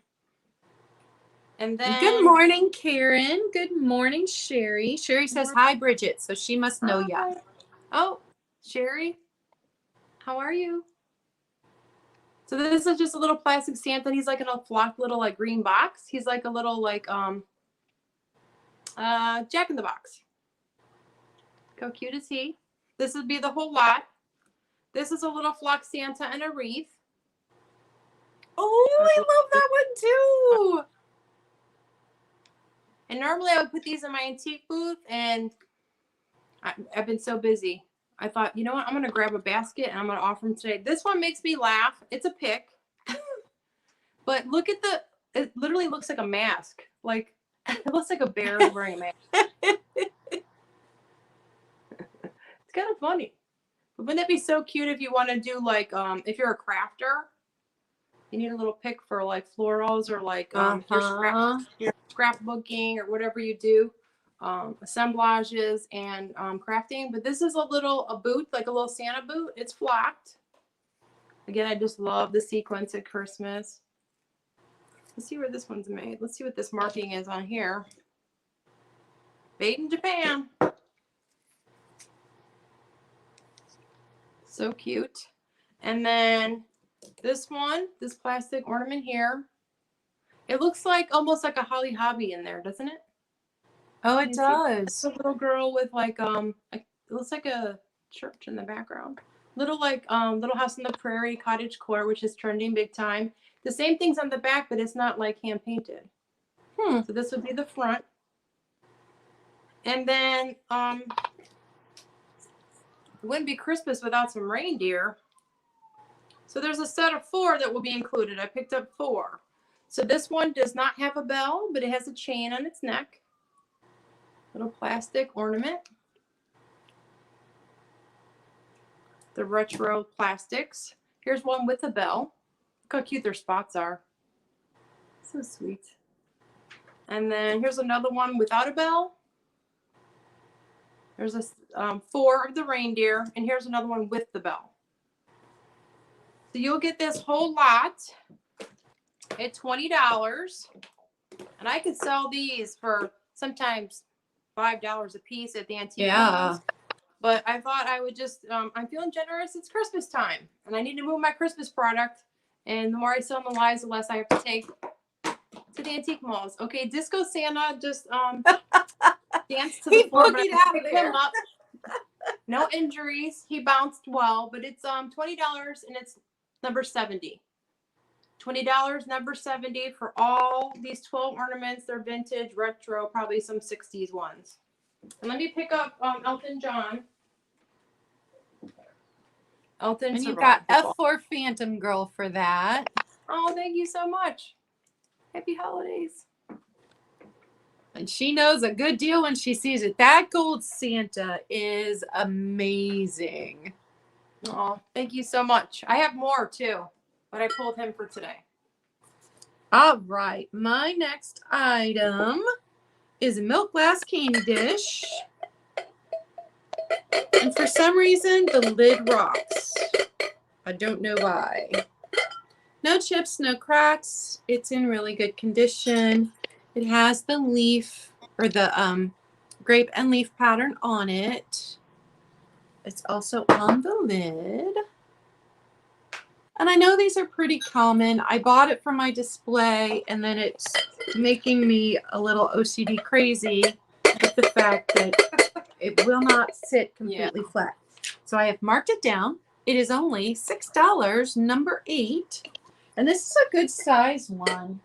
And then... Good morning, Karen. Good morning, Sherry. Sherry says, hi, Bridget. So she must know ya. Oh, Sherry. How are you? So this is just a little plastic Santa. He's like in a flocked little like green box. He's like a little like Jack in the Box. How cute is he? This would be the whole lot. This is a little flock Santa and a wreath. Oh, I love that one too. And normally I would put these in my antique booth, and I've been so busy. I thought, you know what? I'm going to grab a basket and I'm going to offer them today. This one makes me laugh. It's a pick. But look at it literally looks like a mask. Like, it looks like a bear is wearing a mask. It's kind of funny. But wouldn't it be so cute if you want to do like, if you're a crafter, you need a little pick for like florals or like your scrapbooking or whatever you do, assemblages and crafting. But this is a boot, like a little Santa boot. It's flocked. Again, I just love the sequence at Christmas. Let's see where this one's made. Let's see what this marking is on here. Made in Japan. So cute. And then this one, this plastic ornament here. It looks like almost like a Holly Hobby in there, doesn't it? Oh, it does. It's a little girl with like it looks like a church in the background. Little House on the Prairie cottage core, which is trending big time. The same thing's on the back, but it's not like hand painted. So this would be the front. And then it wouldn't be Christmas without some reindeer. So there's a set of 4 that will be included. I picked up 4. So this one does not have a bell, but it has a chain on its neck. Little plastic ornament. The retro plastics. Here's one with a bell. Look how cute their spots are. So sweet. And then here's another one without a bell. There's 4 of the reindeer, and here's another one with the bell. So you'll get this whole lot at $20, and I could sell these for sometimes $5 a piece at the antique malls. But I thought I would just, I'm feeling generous. It's Christmas time, and I need to move my Christmas product. And the more I sell in the lives, the less I have to take to the antique malls. Okay, Disco Santa just danced to the floor. Out of there. No injuries. He bounced well, but it's $20 and it's number 70. $20, number 70 for all these 12 ornaments. They're vintage, retro, probably some 60s ones. And let me pick up Elton John. Elton. And you got F4 Phantom Girl for that. Oh, thank you so much. Happy holidays. And she knows a good deal when she sees it. That gold Santa is amazing. Oh, thank you so much. I have more too, but I pulled him for today. All right. My next item is a milk glass candy dish. And for some reason, the lid rocks. I don't know why. No chips, no cracks. It's in really good condition. It has the leaf or the grape and leaf pattern on it. It's also on the lid. And I know these are pretty common. I bought it for my display, and then it's making me a little OCD crazy with the fact that it will not sit completely flat. So I have marked it down. It is only $6, number 8. And this is a good size one.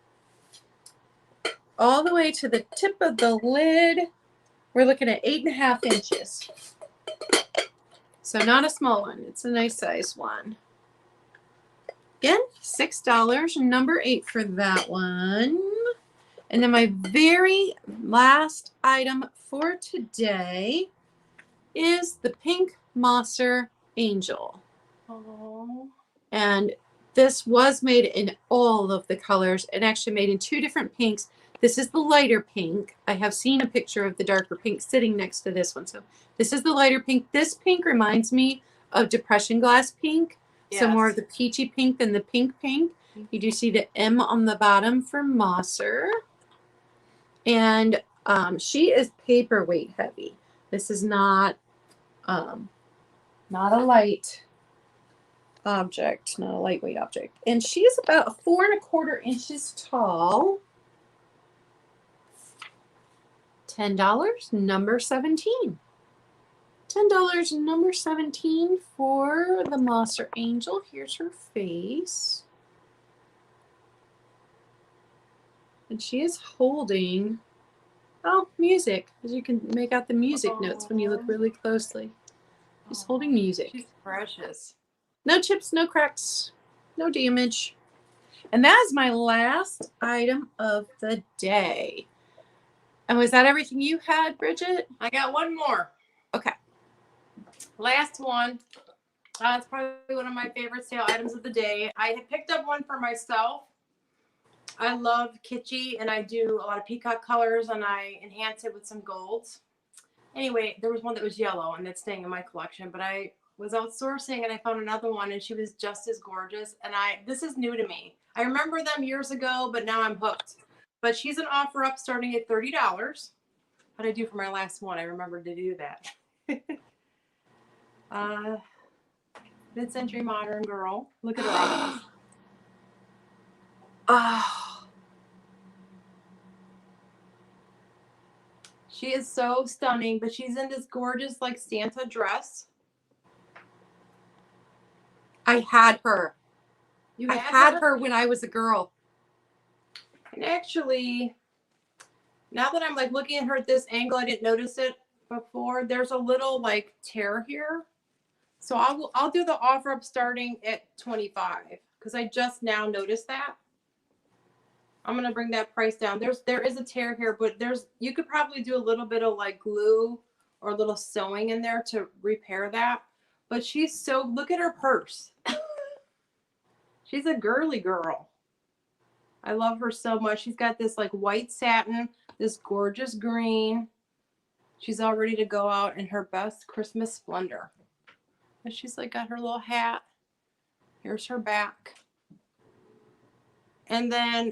All the way to the tip of the lid, we're looking at 8.5 inches. So not a small one. It's a nice size one. Again, $6, number 8 for that one. And then my very last item for today is the Pink Mosser Angel. Oh. And this was made in all of the colors and actually made in 2 different pinks. This is the lighter pink. I have seen a picture of the darker pink sitting next to this one. So this is the lighter pink. This pink reminds me of Depression Glass pink. Yes. So more of the peachy pink than the pink. You do see the M on the bottom for Mosser. And she is paperweight heavy. This is not a light object, not a lightweight object. And she is about 4¼ inches tall. $10, number 17. $10, number 17 for the Monster Angel. Here's her face. And she is holding, oh, music. As you can make out the music notes when you look really closely. She's holding music. She's precious. No chips, no cracks, no damage. And that is my last item of the day. And was that everything you had, Bridget? I got one more. Okay. Last one. It's probably one of my favorite sale items of the day. I had picked up one for myself. I love kitschy, and I do a lot of peacock colors, and I enhance it with some golds. Anyway, there was one that was yellow, and that's staying in my collection. But I was outsourcing, and I found another one, and she was just as gorgeous. And this is new to me. I remember them years ago, but now I'm hooked. But she's an offer up starting at $30. What did I do for my last one? I remembered to do that. Mid-century modern girl. Look at her eyes. Oh. She is so stunning, but she's in this gorgeous like Santa dress. I had her. You I had her when I was a girl. And actually, now that I'm like looking at her at this angle, I didn't notice it before. There's a little like tear here. So I'll do the offer up starting at $25 because I just now noticed that. I'm gonna bring that price down. There is a tear here, but you could probably do a little bit of like glue or a little sewing in there to repair that. But she's so, look at her purse. She's a girly girl. I love her so much. She's got this like white satin, this gorgeous green. She's all ready to go out in her best Christmas splendor. And she's like got her little hat. Here's her back. And then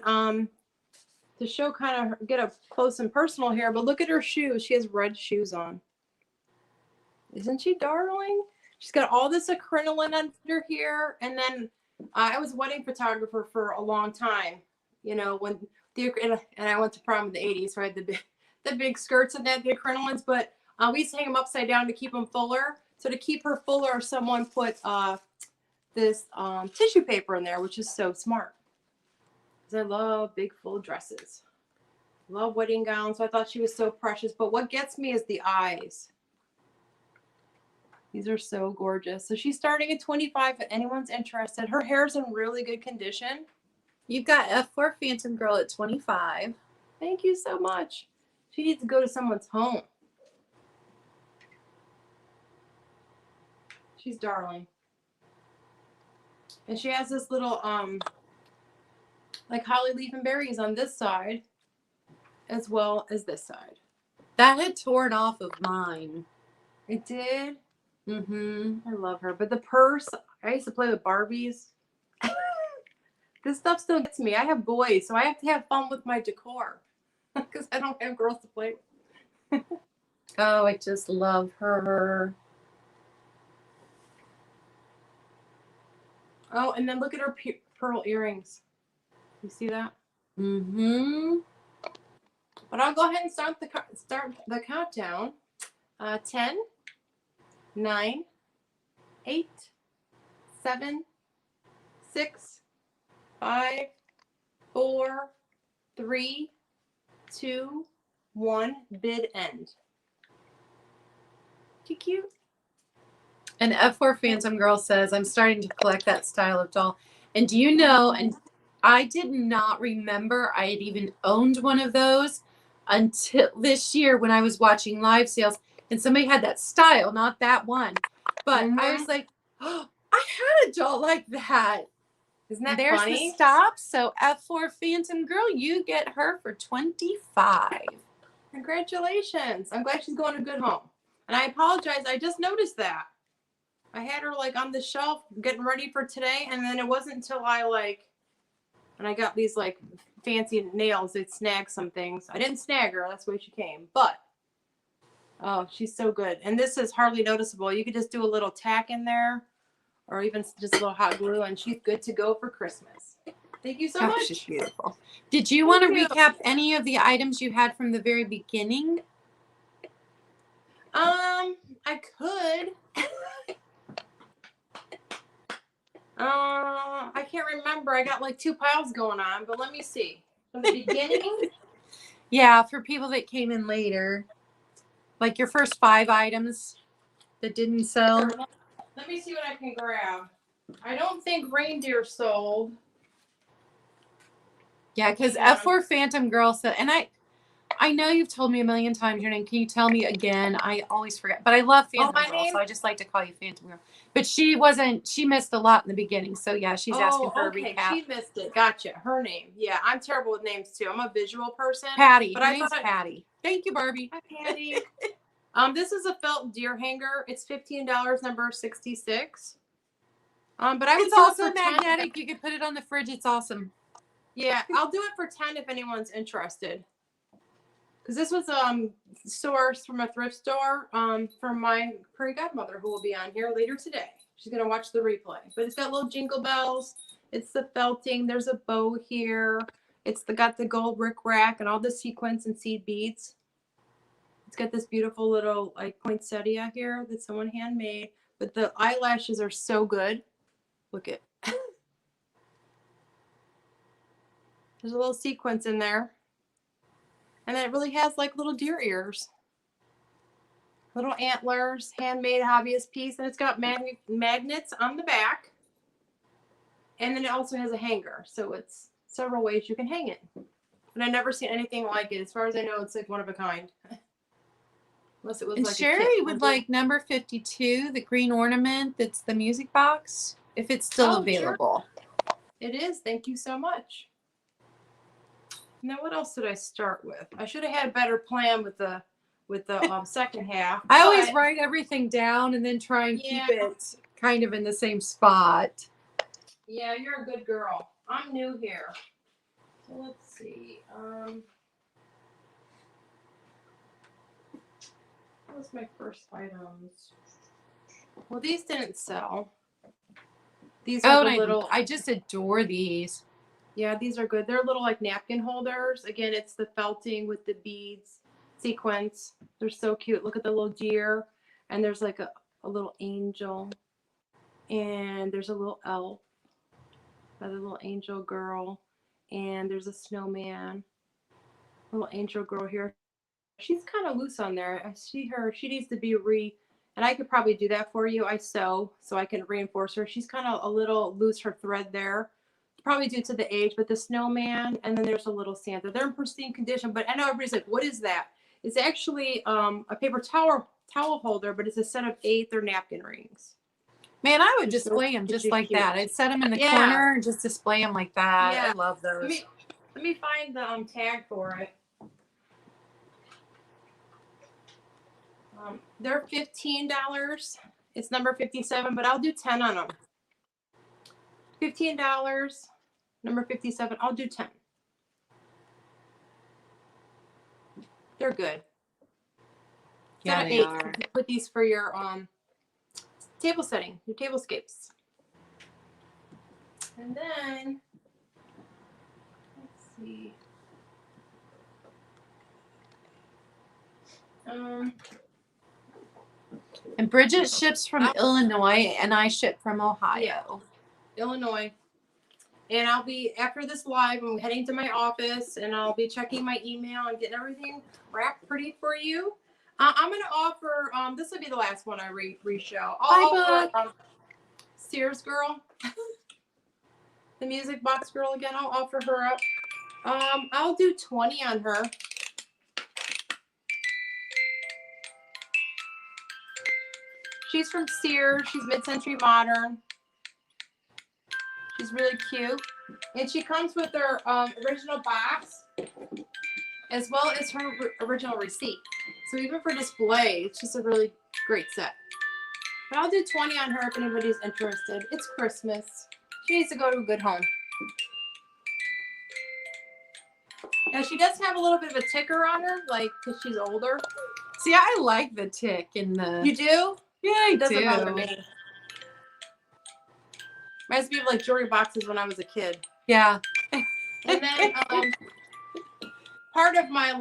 to show kind of get up close and personal here, but look at her shoes. She has red shoes on. Isn't she darling? She's got all this acrylamide under here. And then I was a wedding photographer for a long time. You know, when and I went to prom in the 80s, so I had the big skirts and the acrylamides, but we used to hang them upside down to keep them fuller. So to keep her fuller, someone put this tissue paper in there, which is so smart. Because I love big full dresses. Love wedding gowns. So I thought she was so precious. But what gets me is the eyes. These are so gorgeous. So she's starting at $25 if anyone's interested. Her hair's in really good condition. You've got F4 Phantom Girl at $25. Thank you so much. She needs to go to someone's home. She's darling. And she has this little like holly leaf and berries on this side as well as this side. That had torn off of mine. It did? Mm-hmm. I love her. But the purse, I used to play with Barbies. This stuff still gets me. I have boys, so I have to have fun with my decor because I don't have girls to play with. Oh, I just love her. Oh, and then look at her pearl earrings. You see that? Mm-hmm. But I'll go ahead and start the countdown. 10, 9, 8, 7, 6, 5, 4, 3, 2, 1. Bid end. Too cute. And F4 Phantom Girl says, I'm starting to collect that style of doll. And do you know, and I did not remember I had even owned one of those until this year when I was watching live sales. And somebody had that style, not that one. But I was like, oh, I had a doll like that. Isn't that There's funny? the stop. So F4 Phantom Girl, you get her for $25. Congratulations. I'm glad she's going to a good home. And I apologize. I just noticed that. I had her like on the shelf getting ready for today. And then it wasn't until and I got these like fancy nails that snag some things. I didn't snag her. That's the way she came. But, oh, she's so good. And this is hardly noticeable. You could just do a little tack in there or even just a little hot glue and she's good to go for Christmas. Thank you so much. She's beautiful. Did you want to recap any of the items you had from the very beginning? I could. I can't remember. I got like 2 piles going on, but let me see. From the beginning. Yeah, for people that came in later. Like your first 5 items that didn't sell. Let me see what I can grab. I don't think reindeer sold. Yeah, because F4 Phantom Girl said, and I know you've told me a million times your name. Can you tell me again? I always forget. But I love Phantom Girl, so I just like to call you Phantom Girl. But she missed a lot in the beginning. So yeah, she's asking for a recap. She missed it. Gotcha. Her name. Yeah, I'm terrible with names too. I'm a visual person. Patty. But her name's Patty. Thank you, Barbie. Hi, Patty. This is a felt deer hanger. It's $15, number 66. But I would it's also magnetic. You could put it on the fridge. It's awesome. Yeah, I'll do it for 10 if anyone's interested. Because this was sourced from a thrift store from my prairie godmother, who will be on here later today. She's gonna watch the replay. But it's got little jingle bells. It's the felting. There's a bow here. It's got the gold rickrack and all the sequins and seed beads. It's got this beautiful little like poinsettia here that someone handmade. But the eyelashes are so good. Look at. There's a little sequence in there. And it really has like little deer ears. Little antlers, handmade hobbyist piece. And it's got magnets on the back. And then it also has a hanger. So it's several ways you can hang it. But I've never seen anything like it. As far as I know, it's like one of a kind. Unless it was and like Sherry would like number 52, the green ornament that's the music box, if it's still available. Sure. It is. Thank you so much. Now, what else did I start with? I should have had a better plan with the second half. I always write everything down and then try and keep it kind of in the same spot. Yeah, you're a good girl. I'm new here. So let's see. What was my first items? Well, these didn't sell. These are little. I just adore these. Yeah, these are good. They're little like napkin holders. Again, it's the felting with the beads sequence. They're so cute. Look at the little deer. And there's like a little angel. And there's a little elf. Another little angel girl. And there's a snowman. Little angel girl here. She's kind of loose on there. I see her. She needs to be and I could probably do that for you. I sew so I can reinforce her. She's kind of a little loose, her thread there. Probably due to the age, but the snowman, and then there's a little Santa. They're in pristine condition, but I know everybody's like, what is that? It's actually a paper towel holder, but it's a set of 8. They're napkin rings. Man, I would display them just like that. I'd set them in the corner and just display them like that. Yeah. I love those. Let me find the tag for it. They're $15. It's number 57, but I'll do 10 on them. $15, number 57. I'll do 10. They're good. Yeah, they are. Put these for your table setting, your tablescapes. And then let's see. And Bridget ships from Illinois, and I ship from Ohio. Illinois. And I'll be, after this live, I'm heading to my office, and I'll be checking my email and getting everything wrapped pretty for you. I'm going to offer, this will be the last one I re-show. I'll offer Sears Girl, the music box girl again. I'll offer her up. I'll do 20 on her. She's from Sears. She's mid-century modern. She's really cute. And she comes with her original box as well as her original receipt. So even for display, it's just a really great set. But I'll do 20 on her if anybody's interested. It's Christmas. She needs to go to a good home. Now, she does have a little bit of a ticker on her, like, because she's older. See, I like the tick in the... You do? Yeah, I do. Doesn't bother me. Reminds me of like jewelry boxes when I was a kid. Yeah. And then part of my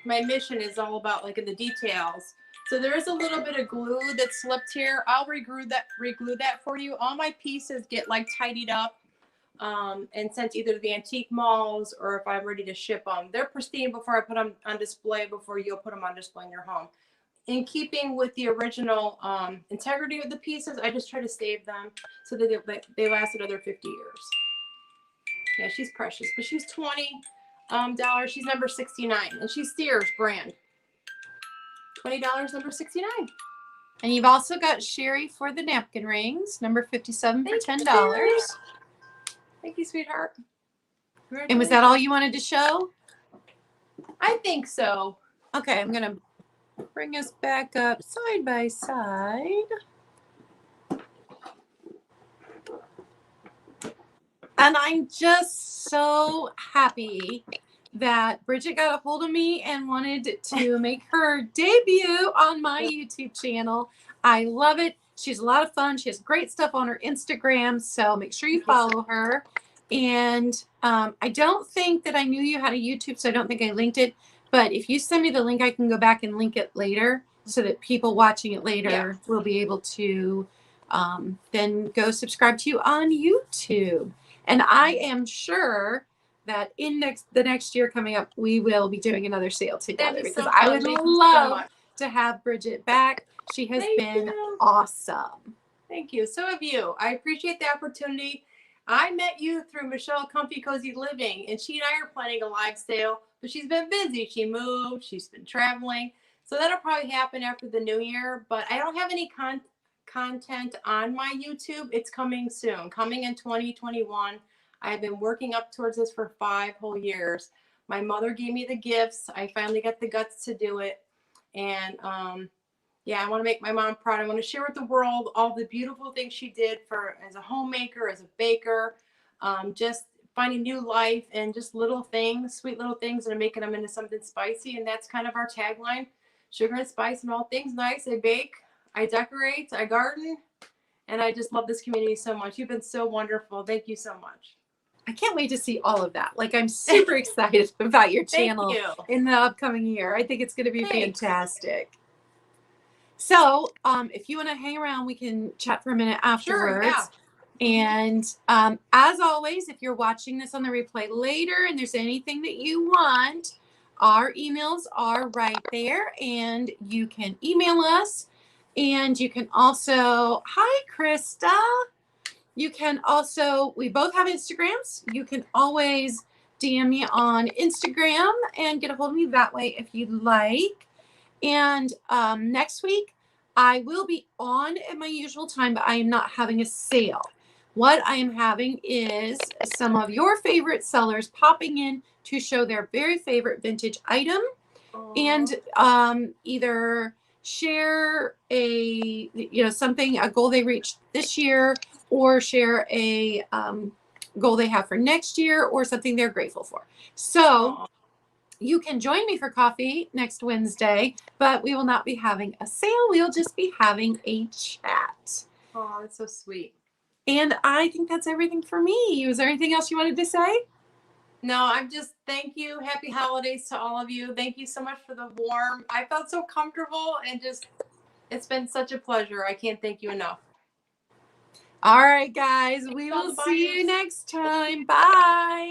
mission is all about like in the details. So there is a little bit of glue that slipped here. I'll reglue that for you. All my pieces get like tidied up and sent either to the antique malls or if I'm ready to ship them. They're pristine before I put them on display, before you'll put them on display in your home. In keeping with the original integrity of the pieces, I just try to save them so that they last another 50 years. Yeah, she's precious, but she's $20. She's number 69, and she's Sears brand. $20, number 69. And you've also got Sherry for the napkin rings, number 57 for $10. Thank you, sweetheart. And was that all you wanted to show? I think so. Okay, I'm going to bring us back up side by side. And I'm just so happy that Bridget got a hold of me and wanted to make her debut on my YouTube channel. I love it. She's a lot of fun. She has great stuff on her Instagram, so make sure you follow her. And I don't think that I knew you had a YouTube, so I don't think I linked it. But if you send me the link, I can go back and link it later so that people watching it later will be able to then go subscribe to you on YouTube. And I am sure that in the next year coming up, we will be doing another sale together because I would love to have Bridget back. She has been awesome. Thank you. So have you. I appreciate the opportunity. I met you through Michelle Comfy Cozy Living, and she and I are planning a live sale, but she's been busy. She moved. She's been traveling. So that'll probably happen after the new year, but I don't have any content on my YouTube. It's coming soon, coming in 2021. I have been working up towards this for 5 whole years. My mother gave me the gifts. I finally got the guts to do it. And yeah, I want to make my mom proud. I want to share with the world all the beautiful things she did for as a homemaker, as a baker, just finding new life and just little things, sweet little things that are making them into something spicy. And that's kind of our tagline, sugar and spice and all things nice. I bake, I decorate, I garden, and I just love this community so much. You've been so wonderful. Thank you so much. I can't wait to see all of that. Like, I'm super excited about your channel in the upcoming year. I think it's going to be fantastic. So, if you want to hang around, we can chat for a minute afterwards. Sure, yeah. And as always, if you're watching this on the replay later and there's anything that you want, our emails are right there, and you can email us. And you can also, hi, Krista. You can also, we both have Instagrams. You can always DM me on Instagram and get a hold of me that way if you'd like. And next week, I will be on at my usual time, but I am not having a sale. What I am having is some of your favorite sellers popping in to show their very favorite vintage item. And either share a, something, a goal they reached this year, or share a goal they have for next year, or something they're grateful for. So you can join me for coffee next Wednesday, but we will not be having a sale. We'll just be having a chat. Oh, that's so sweet. And I think that's everything for me. Was there anything else you wanted to say? No, I'm just, thank you. Happy holidays to all of you. Thank you so much for the warm. I felt so comfortable and just, it's been such a pleasure. I can't thank you enough. All right, guys. We will see you next time. Bye.